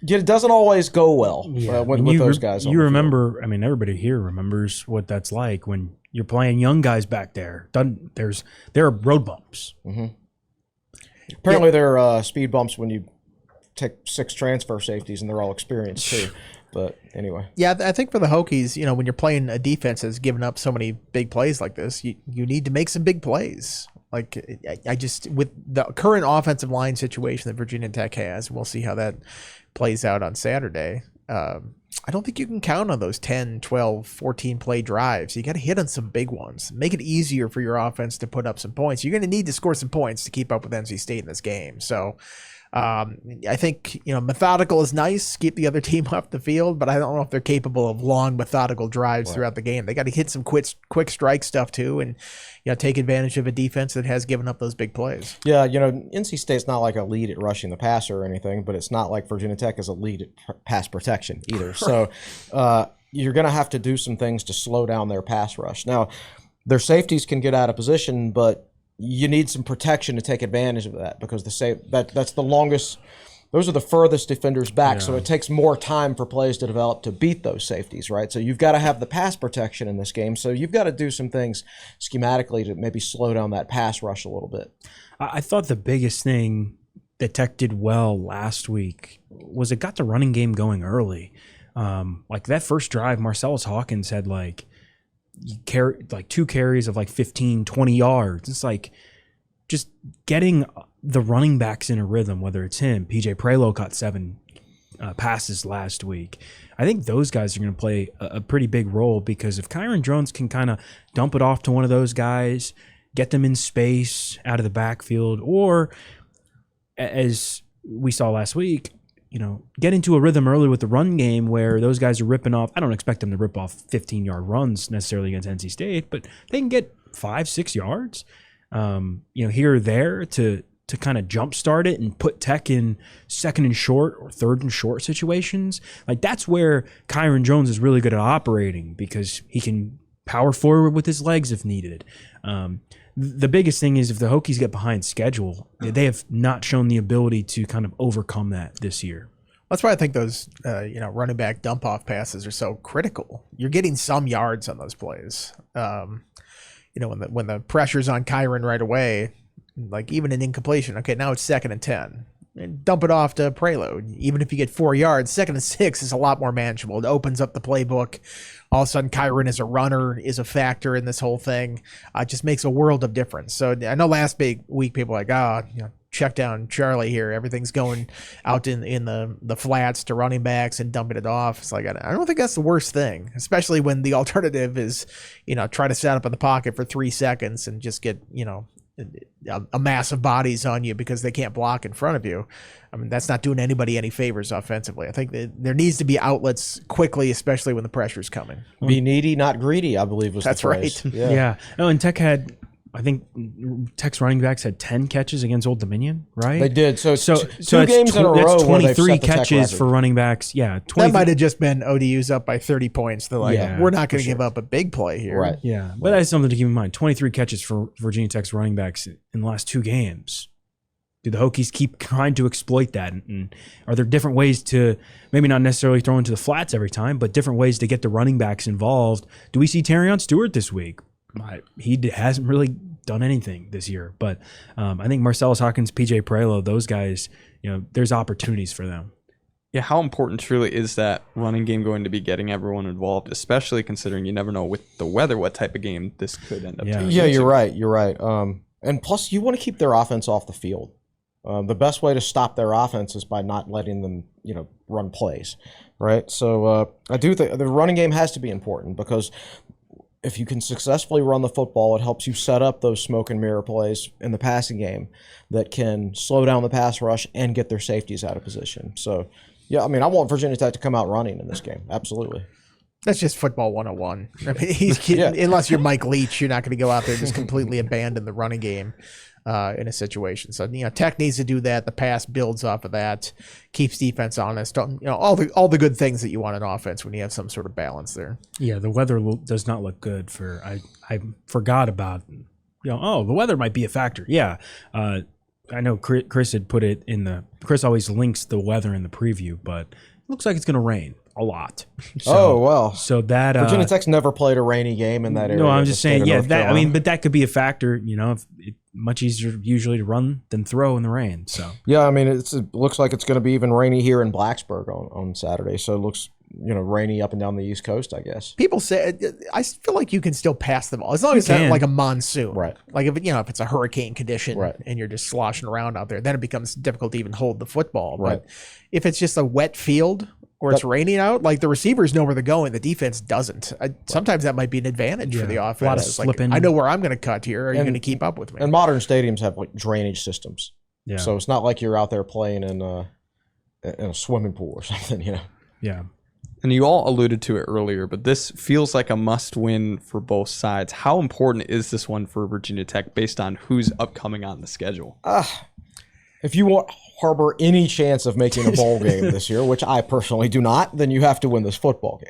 it doesn't always go well with those guys. You remember? I mean, everybody here remembers what that's like when you're playing young guys back there. There are road bumps. Mm-hmm. Apparently, there are speed bumps when you take 6 transfer safeties, and they're all experienced too. But anyway. Yeah, I think for the Hokies, when you're playing a defense that's given up so many big plays like this, you need to make some big plays. Like I just, with the current offensive line situation that Virginia Tech has, we'll see how that plays out on Saturday. I don't think you can count on those 10, 12, 14 play drives. You got to hit on some big ones. Make it easier for your offense to put up some points. You're going to need to score some points to keep up with NC State in this game. So I think, methodical is nice, keep the other team off the field, but I don't know if they're capable of long, methodical drives throughout the game. They got to hit some quick strike stuff too, and take advantage of a defense that has given up those big plays. Yeah, NC State's not like a lead at rushing the passer or anything, but it's not like Virginia Tech is a lead at pass protection either. So you're going to have to do some things to slow down their pass rush. Now, their safeties can get out of position, but you need some protection to take advantage of that, because that's the longest. Those are the furthest defenders back, so it takes more time for plays to develop to beat those safeties, right? So you've got to have the pass protection in this game. So you've got to do some things schematically to maybe slow down that pass rush a little bit. I thought the biggest thing that Tech did well last week was it got the running game going early. Like that first drive, Marcellus Hawkins had two carries of 15, 20 yards. It's like just getting the running backs in a rhythm, whether it's him. PJ Prelo caught 7 passes last week. I think those guys are going to play a pretty big role, because if Kyron Jones can kind of dump it off to one of those guys, get them in space out of the backfield, or as we saw last week, get into a rhythm early with the run game where those guys are ripping off. I don't expect them to rip off 15-yard runs necessarily against NC State, but they can get 5-6 yards, here or there to kind of jumpstart it and put Tech in second and short or third and short situations. Like that's where Kyron Jones is really good at operating, because he can power forward with his legs if needed. The biggest thing is if the Hokies get behind schedule, they have not shown the ability to kind of overcome that this year. That's why I think those, running back dump off passes are so critical. You're getting some yards on those plays. When the pressure's on Kyron right away, like even an incompletion. Okay, now it's 2nd and 10. And dump it off to Preload. Even if you get 4 yards, 2nd and 6 is a lot more manageable. It opens up the playbook. All of a sudden, Kyron as a runner is a factor in this whole thing. It just makes a world of difference. So I know last big week people were like, check down Charlie here. Everything's going out in the flats to running backs and dumping it off. It's like, I don't think that's the worst thing, especially when the alternative is, try to set up in the pocket for 3 seconds and just get, a mass of bodies on you because they can't block in front of you. I mean, that's not doing anybody any favors offensively. I think that there needs to be outlets quickly, especially when the pressure's coming. Be needy, not greedy, I believe was that's the phrase. Right. Yeah. Oh, and Tech had, I think Tech's running backs had 10 catches against Old Dominion, right? They did. So two that's games in a row. That's 23 catches for running backs. Yeah, 20. That might have just been ODU's up by 30 points. They're like, we're not going to give up a big play here. Right. Yeah, but that's something to keep in mind. 23 catches for Virginia Tech's running backs in the last 2 games. Do the Hokies keep trying to exploit that? And are there different ways to, maybe not necessarily throw into the flats every time, but different ways to get the running backs involved? Do we see Terrion Stewart this week? He hasn't really done anything this year, but I think Marcellus Hawkins, PJ Prelo, those guys, there's opportunities for them. Yeah, how important truly is that running game going to be getting everyone involved, especially considering you never know with the weather what type of game this could end up turning Yeah, into. you're right. And plus, you want to keep their offense off the field. The best way to stop their offense is by not letting them, run plays, right? So I do think the running game has to be important, because if you can successfully run the football, it helps you set up those smoke and mirror plays in the passing game that can slow down the pass rush and get their safeties out of position. So, yeah, I mean, I want Virginia Tech to come out running in this game. Absolutely. That's just football 101. I mean, unless you're Mike Leach, you're not going to go out there and just completely abandon the running game in a situation. So, Tech needs to do that. The pass builds off of that, keeps defense honest. All the good things that you want in offense when you have some sort of balance there. Yeah, the weather does not look good for. I forgot about. The weather might be a factor. Yeah, I know Chris had put it in the. Chris always links the weather in the preview, but it looks like it's going to rain a lot. So that Virginia Tech's never played a rainy game in that area. No, I'm just saying. Yeah, but that could be a factor. If much easier usually to run than throw in the rain. So yeah, I mean, it looks like it's going to be even rainy here in Blacksburg on Saturday. So it looks rainy up and down the East Coast, I guess. People say, I feel like you can still pass the ball as long as it's not like a monsoon. Right. Like if it's a hurricane condition Right. and you're just sloshing around out there, then it becomes difficult to even hold the football. Right. But if it's just a wet field or it's raining out, like the receivers know where they're going, the defense doesn't. Sometimes that might be an advantage for the offense. A lot of It's like, slipping. I know where I'm going to cut here. Are you going to keep up with me? And modern stadiums have like drainage systems. Yeah. So it's not like you're out there playing in a swimming pool or something, Yeah. And you all alluded to it earlier, but this feels like a must-win for both sides. How important is this one for Virginia Tech based on who's upcoming on the schedule? If you want harbor any chance of making a bowl game this year, which I personally do not, then you have to win this football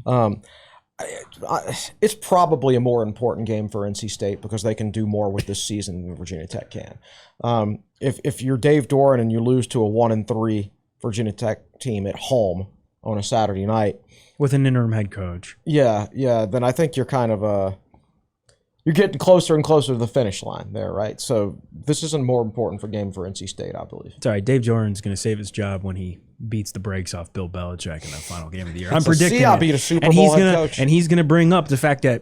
game. It's probably a more important game for NC State because they can do more with this season than Virginia Tech can. If you're Dave Doran and you lose to a 1-3 Virginia Tech team at home on a Saturday night With an interim head coach. then I think you're kind of you're getting closer and closer to the finish line there, right? So this is a more important game for NC State, I believe. It's all right. Dave Doran's going to save his job when he beats the brakes off Bill Belichick in the final game of the year. I'm predicting I'll it. beat a Super and Bowl he's head gonna, coach. And he's going to bring up the fact that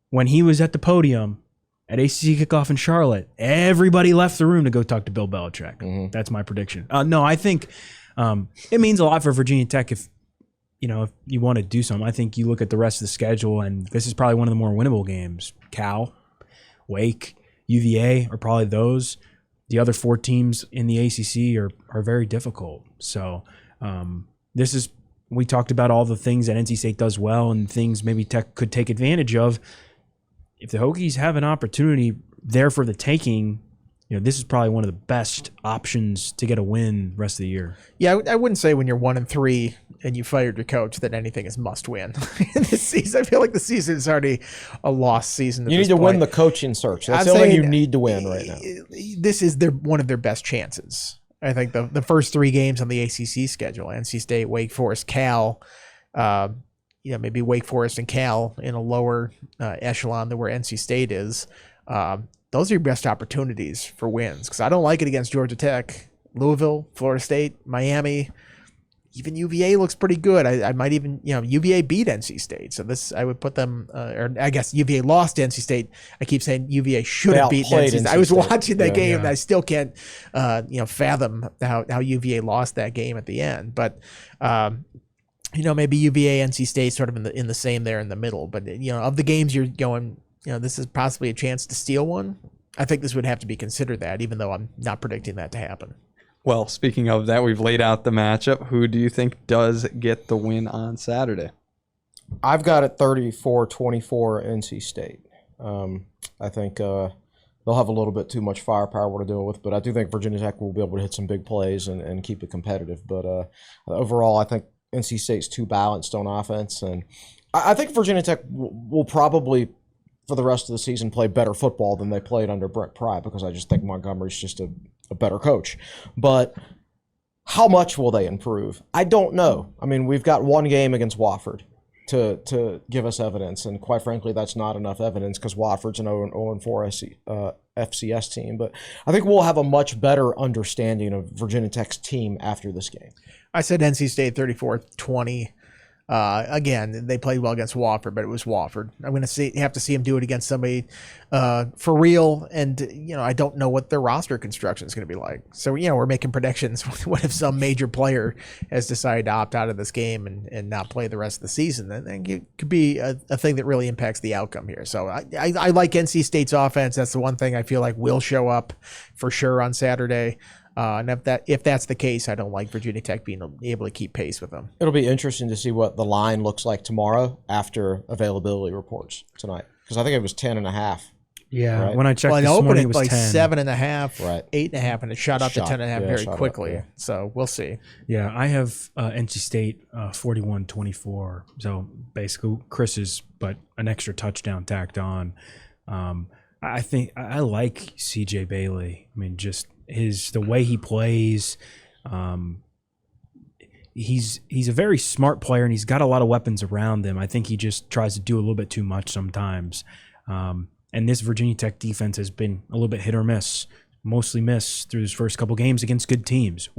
when he was at the podium at ACC kickoff in Charlotte, everybody left the room to go talk to Bill Belichick. Mm-hmm. That's my prediction. No, I think it means a lot for Virginia Tech if you want to do something. I think you look at the rest of the schedule, and this is probably one of the more winnable games. Cal, Wake, UVA are probably those. The other 4 teams in the ACC are very difficult. So we talked about all the things that NC State does well and things maybe Tech could take advantage of. If the Hokies have an opportunity there for the taking, this is probably one of the best options to get a win the rest of the year. Yeah, I wouldn't say when you're 1-3 and you fired your coach that anything is must win this season. I feel like the season is already a lost season. You need to win the coaching search. That's the only thing you need to win right now. This is one of their best chances. I think the first 3 games on the ACC schedule: NC State, Wake Forest, Cal. Maybe Wake Forest and Cal in a lower echelon than where NC State is. Those are your best opportunities for wins, because I don't like it against Georgia Tech, Louisville, Florida State, Miami. Even UVA looks pretty good. I might even, UVA beat NC State. So I would put them, or I guess UVA lost to NC State. I keep saying UVA should have beaten NC State. I was watching that game and I still can't, fathom how UVA lost that game at the end. But, maybe UVA, NC State sort of in the same there in the middle. But, of the games you're going, this is possibly a chance to steal one. I think this would have to be considered that, even though I'm not predicting that to happen. Well, speaking of that, we've laid out the matchup. Who do you think does get the win on Saturday? I've got it 34-24 NC State. I think they'll have a little bit too much firepower to deal with, but I do think Virginia Tech will be able to hit some big plays and keep it competitive. But overall, I think NC State's too balanced on offense, and I think Virginia Tech will probably, for the rest of the season, play better football than they played under Brent Pry, because I just think Montgomery's just a better coach. But how much will they improve? I don't know. I mean, we've got one game against Wofford to give us evidence, and quite frankly, that's not enough evidence because Wofford's an 0-4 FCS team. But I think we'll have a much better understanding of Virginia Tech's team after this game. I said NC State 34-20. Again, they played well against Wofford, but it was Wofford. I'm going to have to see him do it against somebody for real, and I don't know what their roster construction is going to be like. So we're making predictions. What if some major player has decided to opt out of this game and not play the rest of the season? Then it could be a thing that really impacts the outcome here. So I like NC State's offense. That's the one thing I feel like will show up for sure on Saturday. And if that's the case, I don't like Virginia Tech being able to keep pace with them. It'll be interesting to see what the line looks like tomorrow after availability reports tonight, because I think it was 10.5. Yeah, right? when I checked Well, this it opened morning, at it was like 10. 7.5, Right. 8.5, and it shot up to 10.5 very shot up, quickly. yeah. So we'll see. Yeah, I have NC State 41-24. So basically Chris's, but an extra touchdown tacked on. I think I like CJ Bailey. I mean, just the way he plays. He's a very smart player, and he's got a lot of weapons around him. I think he just tries to do a little bit too much sometimes. And this Virginia Tech defense has been a little bit hit or miss, mostly miss through his first couple games against good teams.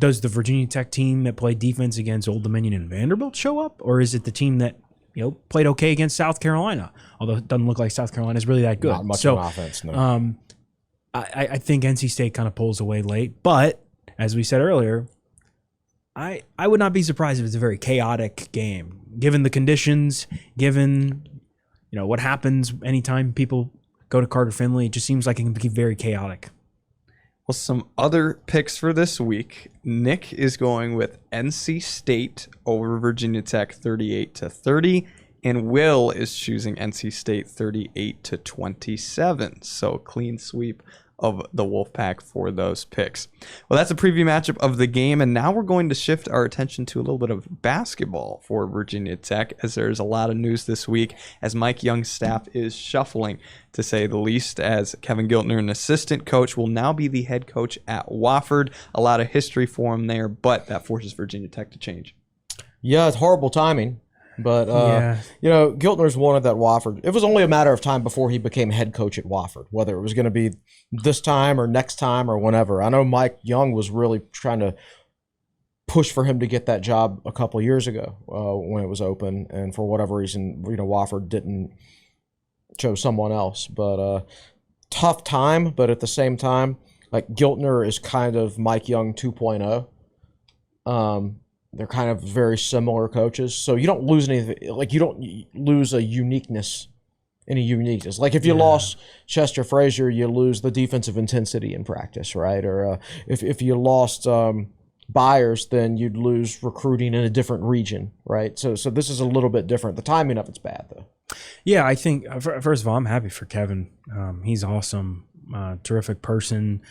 does the Virginia Tech team that played defense against Old Dominion and Vanderbilt show up, or is it the team that played okay against South Carolina? Although it doesn't look like South Carolina is really that good. Not much on offense. No. I think NC State kind of pulls away late, but as we said earlier, I would not be surprised if it's a very chaotic game, given the conditions, given what happens anytime people go to Carter Finley. It just seems like it can be very chaotic. Well, some other picks for this week. Nick is going with NC State over Virginia Tech 38-30, and Will is choosing NC State 38-27. So clean sweep of the Wolfpack for those picks. Well, that's a preview matchup of the game, and now we're going to shift our attention to a little bit of basketball for Virginia Tech, as there's a lot of news this week as Mike Young's staff is shuffling, to say the least, as Kevin Giltner, an assistant coach, will now be the head coach at Wofford. A lot of history for him there, but that forces Virginia Tech to change. Yeah, it's horrible timing. But, Giltner's wanted that Wofford. It was only a matter of time before he became head coach at Wofford, whether it was going to be this time or next time or whenever. I know Mike Young was really trying to push for him to get that job a couple of years ago when it was open. And for whatever reason, Wofford didn't chose someone else. But tough time, but at the same time, like Giltner is kind of Mike Young 2.0. They're kind of very similar coaches, so you don't lose anything. Like you don't lose any uniqueness. Like if you lost Chester Frazier, you lose the defensive intensity in practice, right? Or if you lost Byers, then you'd lose recruiting in a different region, right? So this is a little bit different. The timing of it's bad though. Yeah, I think first of all, I'm happy for Kevin. He's awesome, terrific person.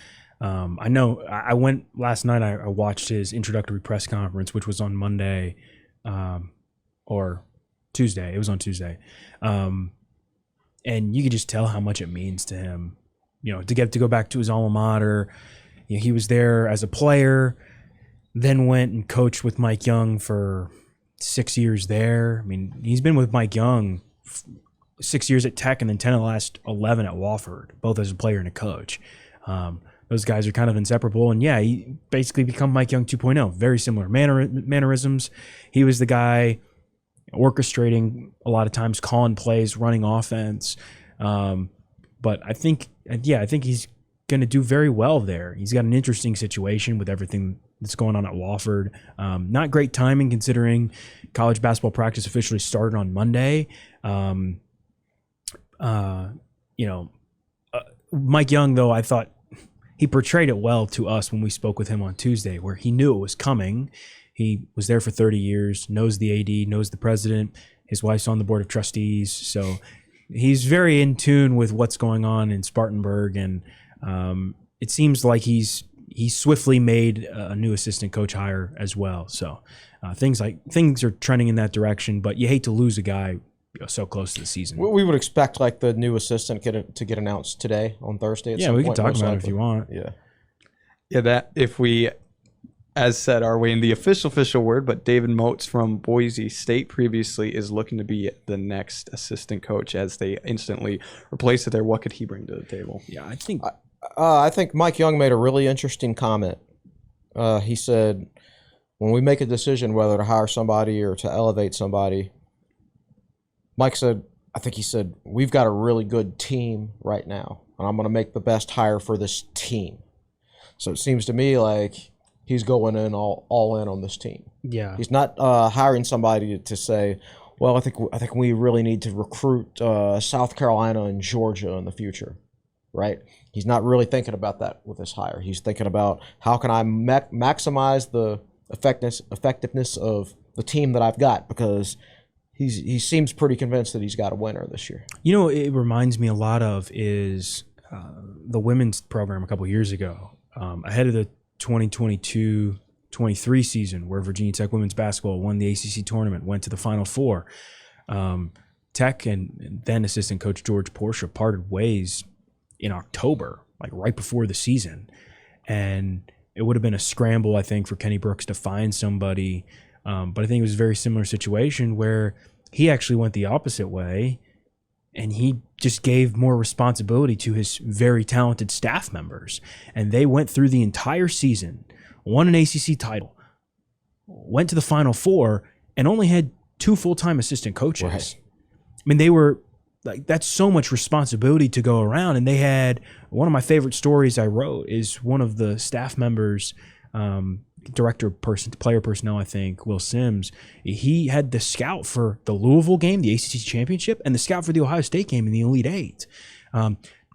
I know I went last night. I watched his introductory press conference, which was on Monday or Tuesday. It was on Tuesday. And you could just tell how much it means to him, to get to go back to his alma mater. He was there as a player, then went and coached with Mike Young for 6 years there. I mean, he's been with Mike Young 6 years at Tech and then 10 of the last 11 at Wofford, both as a player and a coach. Those guys are kind of inseparable. And yeah, he basically become Mike Young 2.0. Very similar mannerisms. He was the guy orchestrating a lot of times, calling plays, running offense. But I think he's going to do very well there. He's got an interesting situation with everything that's going on at Wofford. Not great timing considering college basketball practice officially started on Monday. Mike Young, though, I thought he portrayed it well to us when we spoke with him on Tuesday, where he knew it was coming. He was there for 30 years, knows the AD, knows the president. His wife's on the board of trustees. So he's very in tune with what's going on in Spartanburg. And it seems like he's swiftly made a new assistant coach hire as well. So things are trending in that direction, but you hate to lose a guy so close to the season. We would expect like the new assistant to get announced today on Thursday. Yeah, we can talk about it if you want. Yeah. That if we, as said, are waiting the official word, but David Moats from Boise State previously is looking to be the next assistant coach as they instantly replace it there. What could he bring to the table? Yeah, I think Mike Young made a really interesting comment. He said, when we make a decision whether to hire somebody or to elevate somebody, Mike said, we've got a really good team right now, and I'm going to make the best hire for this team. So it seems to me like he's going in all in on this team. Yeah. He's not hiring somebody to say, well, I think we really need to recruit South Carolina and Georgia in the future, right? He's not really thinking about that with this hire. He's thinking about how can I maximize the effectiveness of the team that I've got, because he seems pretty convinced that he's got a winner this year. It reminds me a lot of is the women's program a couple of years ago, ahead of the 2022-23 season, where Virginia Tech women's basketball won the ACC tournament, went to the Final Four. Tech and then assistant coach George Porsche parted ways in October, like right before the season. And it would have been a scramble, I think, for Kenny Brooks to find somebody. But I think it was a very similar situation where he actually went the opposite way, and he just gave more responsibility to his very talented staff members. And they went through the entire season won an ACC title, went to the Final Four, and only had 2 full-time assistant coaches. Right. I mean, they were like, that's so much responsibility to go around. And they had, one of my favorite stories I wrote is one of the staff members, player personnel, I think, Will Sims. He had the scout for the Louisville game, the ACC championship, and the scout for the Ohio State game in the Elite Eight.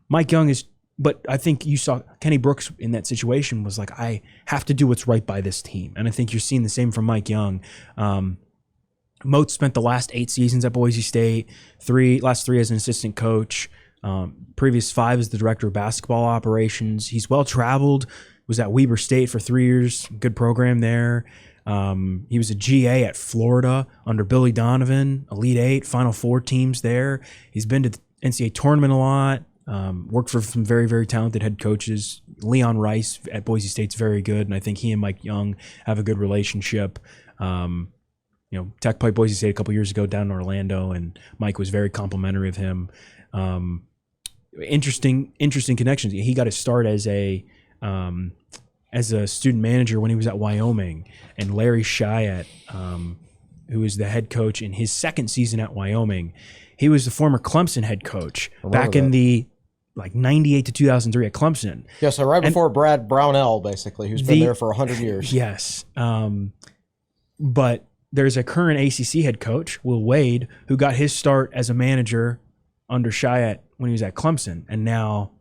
Mike Young is, but I think you saw Kenny Brooks in that situation was like, I have to do what's right by this team. And I think you're seeing the same from Mike Young. Moat spent the last 8 seasons at Boise State, last 3 as an assistant coach, previous 5 as the director of basketball operations. He's well-traveled, was at Weber State for 3 years, good program there. He was a GA at Florida under Billy Donovan, Elite Eight, Final Four teams there. He's been to the NCAA tournament a lot, worked for some very, very talented head coaches. Leon Rice at Boise State's very good, and I think he and Mike Young have a good relationship. Tech played Boise State a couple years ago down in Orlando, and Mike was very complimentary of him. Interesting connections. He got his start as a student manager when he was at Wyoming, and Larry Chiat, who was the head coach in his second season at Wyoming, he was the former Clemson head coach back in the 98 to 2003 at Clemson. Yeah, so right before Brad Brownell, basically, who's been there for 100 years. Yes. But there's a current ACC head coach, Will Wade, who got his start as a manager under Chiat when he was at Clemson. And now,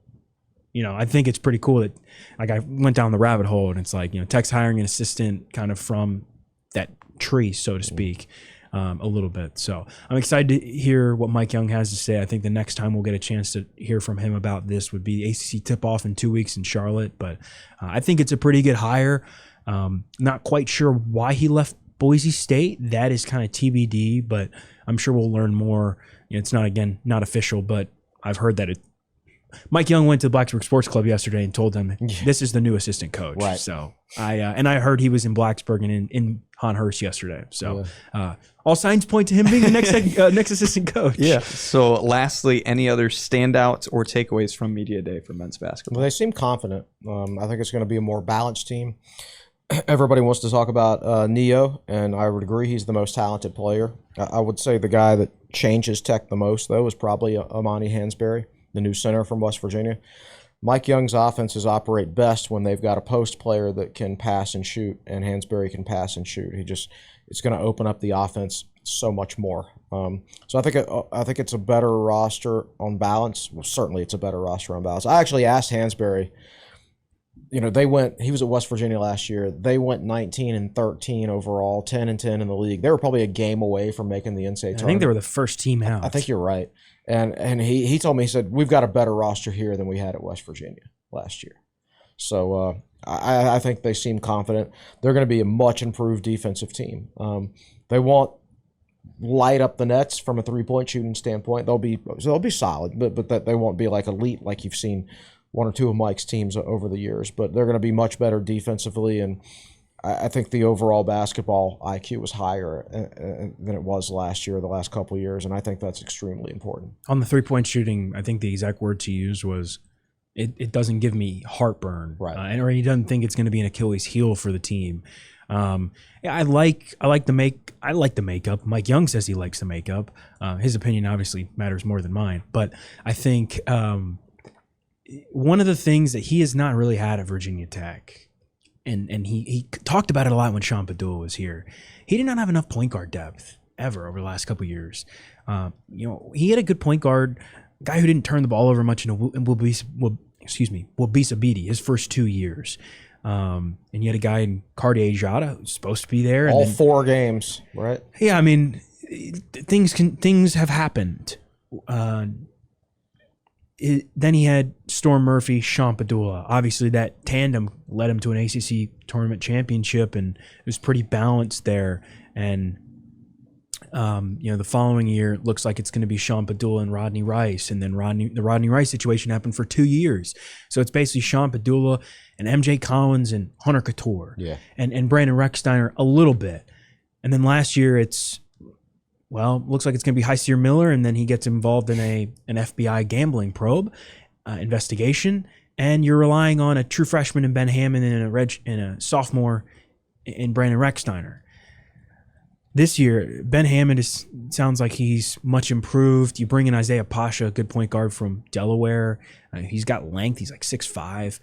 I think it's pretty cool that, I went down the rabbit hole, and it's like, Tech's hiring an assistant kind of from that tree, so to speak, a little bit. So I'm excited to hear what Mike Young has to say. I think the next time we'll get a chance to hear from him about this would be the ACC tip-off in 2 weeks in Charlotte. But I think it's a pretty good hire. Not quite sure why he left Boise State. That is kind of TBD, but I'm sure we'll learn more. It's not official, but I've heard that Mike Young went to the Blacksburg Sports Club yesterday and told them this is the new assistant coach. Right. So I heard he was in Blacksburg and in Hawthorne yesterday. So all signs point to him being the next assistant coach. Yeah. So lastly, any other standouts or takeaways from Media Day for men's basketball? Well, they seem confident. I think it's going to be a more balanced team. Everybody wants to talk about Neo, and I would agree he's the most talented player. I would say the guy that changes Tech the most, though, is probably Amani Hansberry, the new center from West Virginia. Mike Young's offenses operate best when they've got a post player that can pass and shoot, and Hansberry can pass and shoot. It's going to open up the offense so much more. So I think it's a better roster on balance. Well, certainly it's a better roster on balance. I actually asked Hansberry. He was at West Virginia last year. They went 19-13 overall, 10-10 in the league. They were probably a game away from making the NCAA tournament. I think they were the first team out. I think you're right. And he told me, he said, we've got a better roster here than we had at West Virginia last year. So I think they seem confident. They're going to be a much improved defensive team. They won't light up the nets from a three-point shooting standpoint. They'll be solid, but that they won't be like elite like you've seen one or two of Mike's teams over the years, but they're going to be much better defensively, and I think the overall basketball IQ was higher than it was last year, the last couple of years, and I think that's extremely important. On the three-point shooting, I think the exact word to use was, it doesn't give me heartburn, right? Or he doesn't think it's going to be an Achilles heel for the team. I like the makeup. Mike Young says he likes the makeup. His opinion obviously matters more than mine, but I think one of the things that he has not really had at Virginia Tech, and he talked about it a lot when Sean Padula was here, he did not have enough point guard depth ever over the last couple of years. He had a good point guard, guy who didn't turn the ball over much in Wabisa Beatty his first 2 years. And you had a guy in Cartier Jada who's supposed to be there. All 4 games, right? Yeah, I mean, things have happened. Then he had Storm Murphy, Sean Padula. Obviously, that tandem led him to an ACC tournament championship, and it was pretty balanced there. And the following year, it looks like it's going to be Sean Padula and Rodney Rice, and then the Rodney Rice situation happened for 2 years. So it's basically Sean Padula and MJ Collins and Hunter Couture, and Brandon Recksteiner a little bit. And then last year, looks like it's going to be Heisier Miller, and then he gets involved in an FBI gambling probe investigation, and you're relying on a true freshman in Ben Hammond and a sophomore in Brandon Recksteiner. This year, Ben Hammond sounds like he's much improved. You bring in Isaiah Pasha, a good point guard from Delaware. He's got length. He's like 6'5".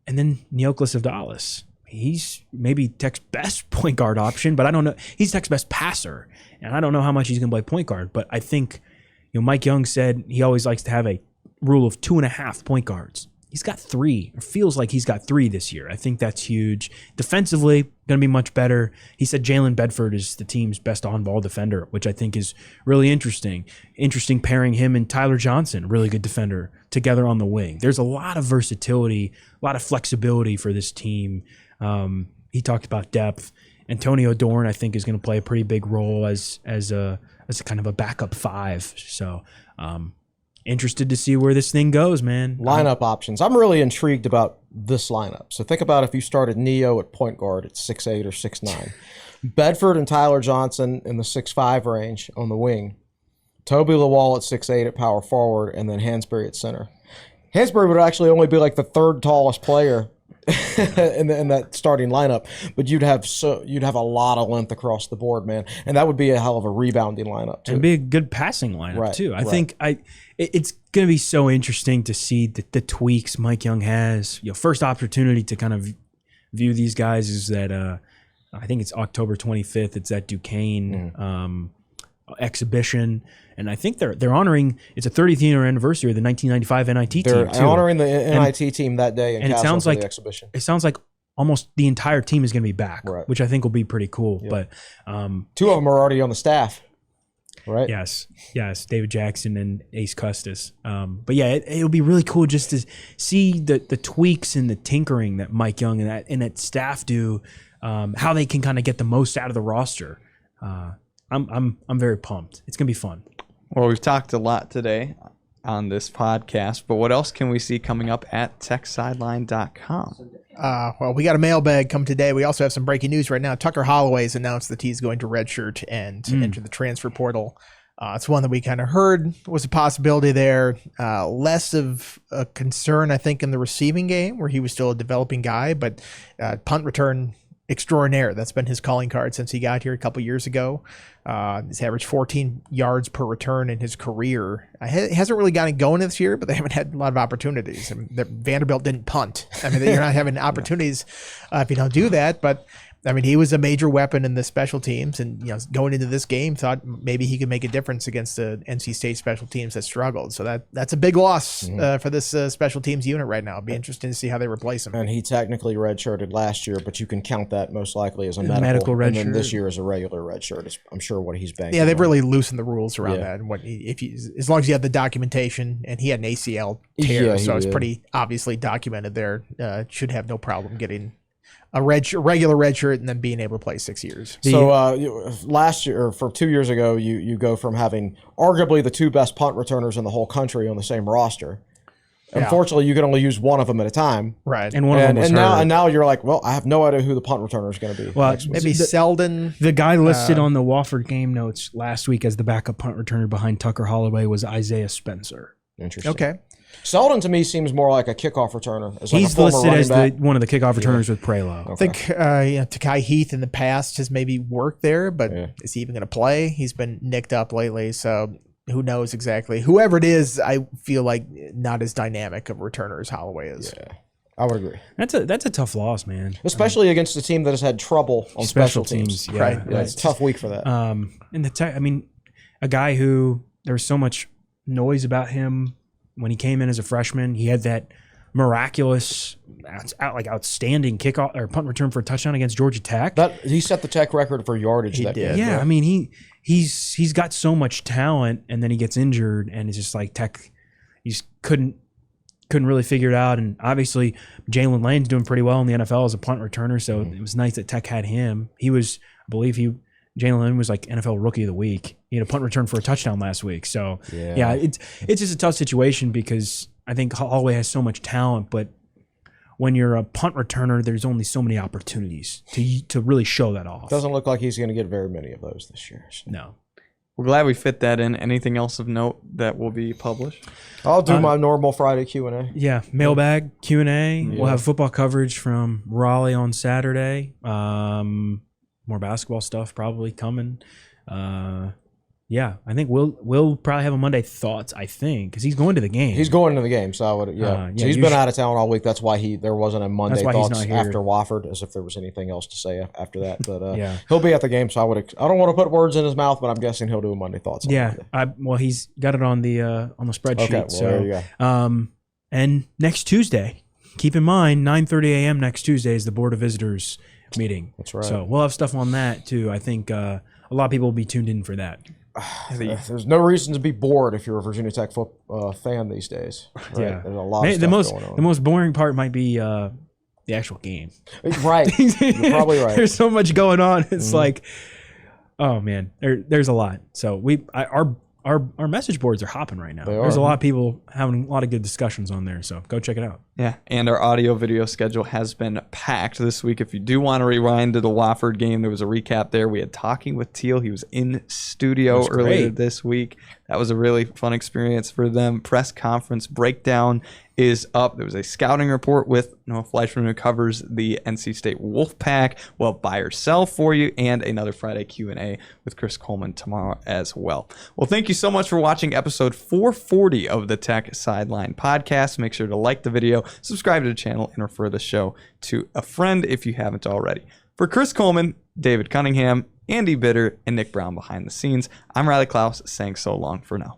And then Neoklas Avdalis. He's maybe Tech's best point guard option, but I don't know. He's Tech's best passer, and I don't know how much he's going to play point guard. But I think, Mike Young said he always likes to have a rule of 2.5 point guards. He's got 3, or feels like he's got 3 this year. I think that's huge. Defensively, going to be much better. He said Jalen Bedford is the team's best on-ball defender, which I think is really interesting. Interesting pairing him and Tyler Johnson, really good defender, together on the wing. There's a lot of versatility, a lot of flexibility for this team. He talked about depth. Antonio Dorn, I think, is going to play a pretty big role as a kind of a backup 5. So, interested to see where this thing goes, man. Lineup options. I'm really intrigued about this lineup. So think about if you started Neo at point guard at 6'8" or 6'9". Bedford and Tyler Johnson in the 6'5" range on the wing. Toby Lawal at 6'8" at power forward, and then Hansberry at center. Hansberry would actually only be like the 3rd tallest player in that starting lineup, but you'd have a lot of length across the board, man, and that would be a hell of a rebounding lineup too. And be a good passing lineup too. I think it's going to be so interesting to see the tweaks Mike Young has. First opportunity to kind of view these guys is that I think it's October 25th. It's at Duquesne exhibition. And I think they're honoring, it's a 30th year anniversary of the 1995 NIT team. They're honoring the NIT team that day in Castle for the exhibition. It sounds like almost the entire team is going to be back, which I think will be pretty cool. Yeah. But 2 of them are already on the staff, right? Yes, David Jackson and Ace Custis. But yeah, it'll be really cool just to see the tweaks and the tinkering that Mike Young and that staff do, how they can kind of get the most out of the roster. I'm very pumped. It's gonna be fun. Well, we've talked a lot today on this podcast, but what else can we see coming up at techsideline.com? Well, we got a mailbag come today. We also have some breaking news right now. Tucker Holloway has announced that he's going to redshirt and enter the transfer portal. It's one that we kind of heard was a possibility there. Less of a concern, I think, in the receiving game where he was still a developing guy, but punt return extraordinaire. That's been his calling card since he got here a couple years ago. He's averaged 14 yards per return in his career. He hasn't really gotten going this year, but they haven't had a lot of opportunities. I mean, Vanderbilt didn't punt. I mean, you're not having opportunities if you don't do that. But I mean, he was a major weapon in the special teams, and going into this game, thought maybe he could make a difference against the NC State special teams that struggled. So that's a big loss for this special teams unit right now. It'll be interesting to see how they replace him. And he technically redshirted last year, but you can count that most likely as a medical redshirt. And then this year is a regular redshirt. I'm sure what he's banking. Yeah, they've really loosened the rules around that. And as long as you have the documentation, and he had an ACL tear, so it's pretty obviously documented there. Should have no problem getting a regular red shirt and then being able to play 6 years. So last year, or for 2 years ago, you go from having arguably the 2 best punt returners in the whole country on the same roster. Yeah. Unfortunately, you can only use one of them at a time. Right. And one of them was hurt. Now you're like, well, I have no idea who the punt returner is going to be. Well, maybe Selden. The guy listed on the Wofford game notes last week as the backup punt returner behind Tucker Holloway was Isaiah Spencer. Interesting. Okay. Selden to me seems more like a kickoff returner. He's listed as one of the kickoff returners with Prelo. Okay. I think Takai Heath in the past has maybe worked there, but is he even going to play? He's been nicked up lately, so who knows exactly. Whoever it is, I feel like not as dynamic of a returner as Holloway is. Yeah, I would agree. That's a tough loss, man. Especially against a team that has had trouble on special teams. Yeah, right. It's a tough week for that. And a guy who there was so much noise about him when he came in as a freshman. He had that miraculous, outstanding kickoff or punt return for a touchdown against Georgia Tech. He set the Tech record for yardage. He did. Yeah, right? I mean he's got so much talent, and then he gets injured, and it's just like Tech, he just couldn't really figure it out. And obviously Jalen Lane's doing pretty well in the NFL as a punt returner, so it was nice that Tech had him. He was, I believe Jalen Lane was like NFL Rookie of the Week. He had a punt return for a touchdown last week. So yeah, it's just a tough situation because I think Holloway has so much talent, but when you're a punt returner, there's only so many opportunities to really show that off. Doesn't look like he's going to get very many of those this year. So. No. We're glad we fit that in. Anything else of note that will be published? I'll do my normal Friday Q&A. Yeah, mailbag, Q&A. We'll have football coverage from Raleigh on Saturday. More basketball stuff probably coming. Yeah, I think we'll probably have a Monday thoughts, I think, because he's going to the game. He's going to the game, so I would, so he's been out of town all week. That's why there wasn't a Monday thoughts after Wofford, as if there was anything else to say after that. But he'll be at the game, so I don't want to put words in his mouth, but I'm guessing he'll do a Monday thoughts. Well, he's got it on the spreadsheet. Okay, well, so there you go. And next Tuesday, keep in mind, 9:30 a.m. next Tuesday is the Board of Visitors meeting. That's right. So we'll have stuff on that too. I think a lot of people will be tuned in for that. There's no reason to be bored if you're a Virginia Tech fan these days. Right? Yeah, there's a lot of stuff going on. The most boring part might be the actual game. Right, you're probably right. There's so much going on. It's like, oh man, there's a lot. So our message boards are hopping right now. There's a lot of people having a lot of good discussions on there. So go check it out. Yeah, and our audio video schedule has been packed this week. If you do want to rewind to the Wofford game, there was a recap there. We had Talking with Teal. He was in studio earlier this week. That was a really fun experience for them. Press conference breakdown is up. There was a scouting report with Noah Fleischman, who covers the NC State Wolfpack. We'll buy or sell for you, and another Friday Q&A with Chris Coleman tomorrow as well. Well, thank you so much for watching episode 440 of the Tech Sideline podcast. Make sure to like the video, subscribe to the channel, and refer the show to a friend if you haven't already. For Chris Coleman, David Cunningham, Andy Bitter, and Nick Brown behind the scenes, I'm Riley Klaus saying so long for now.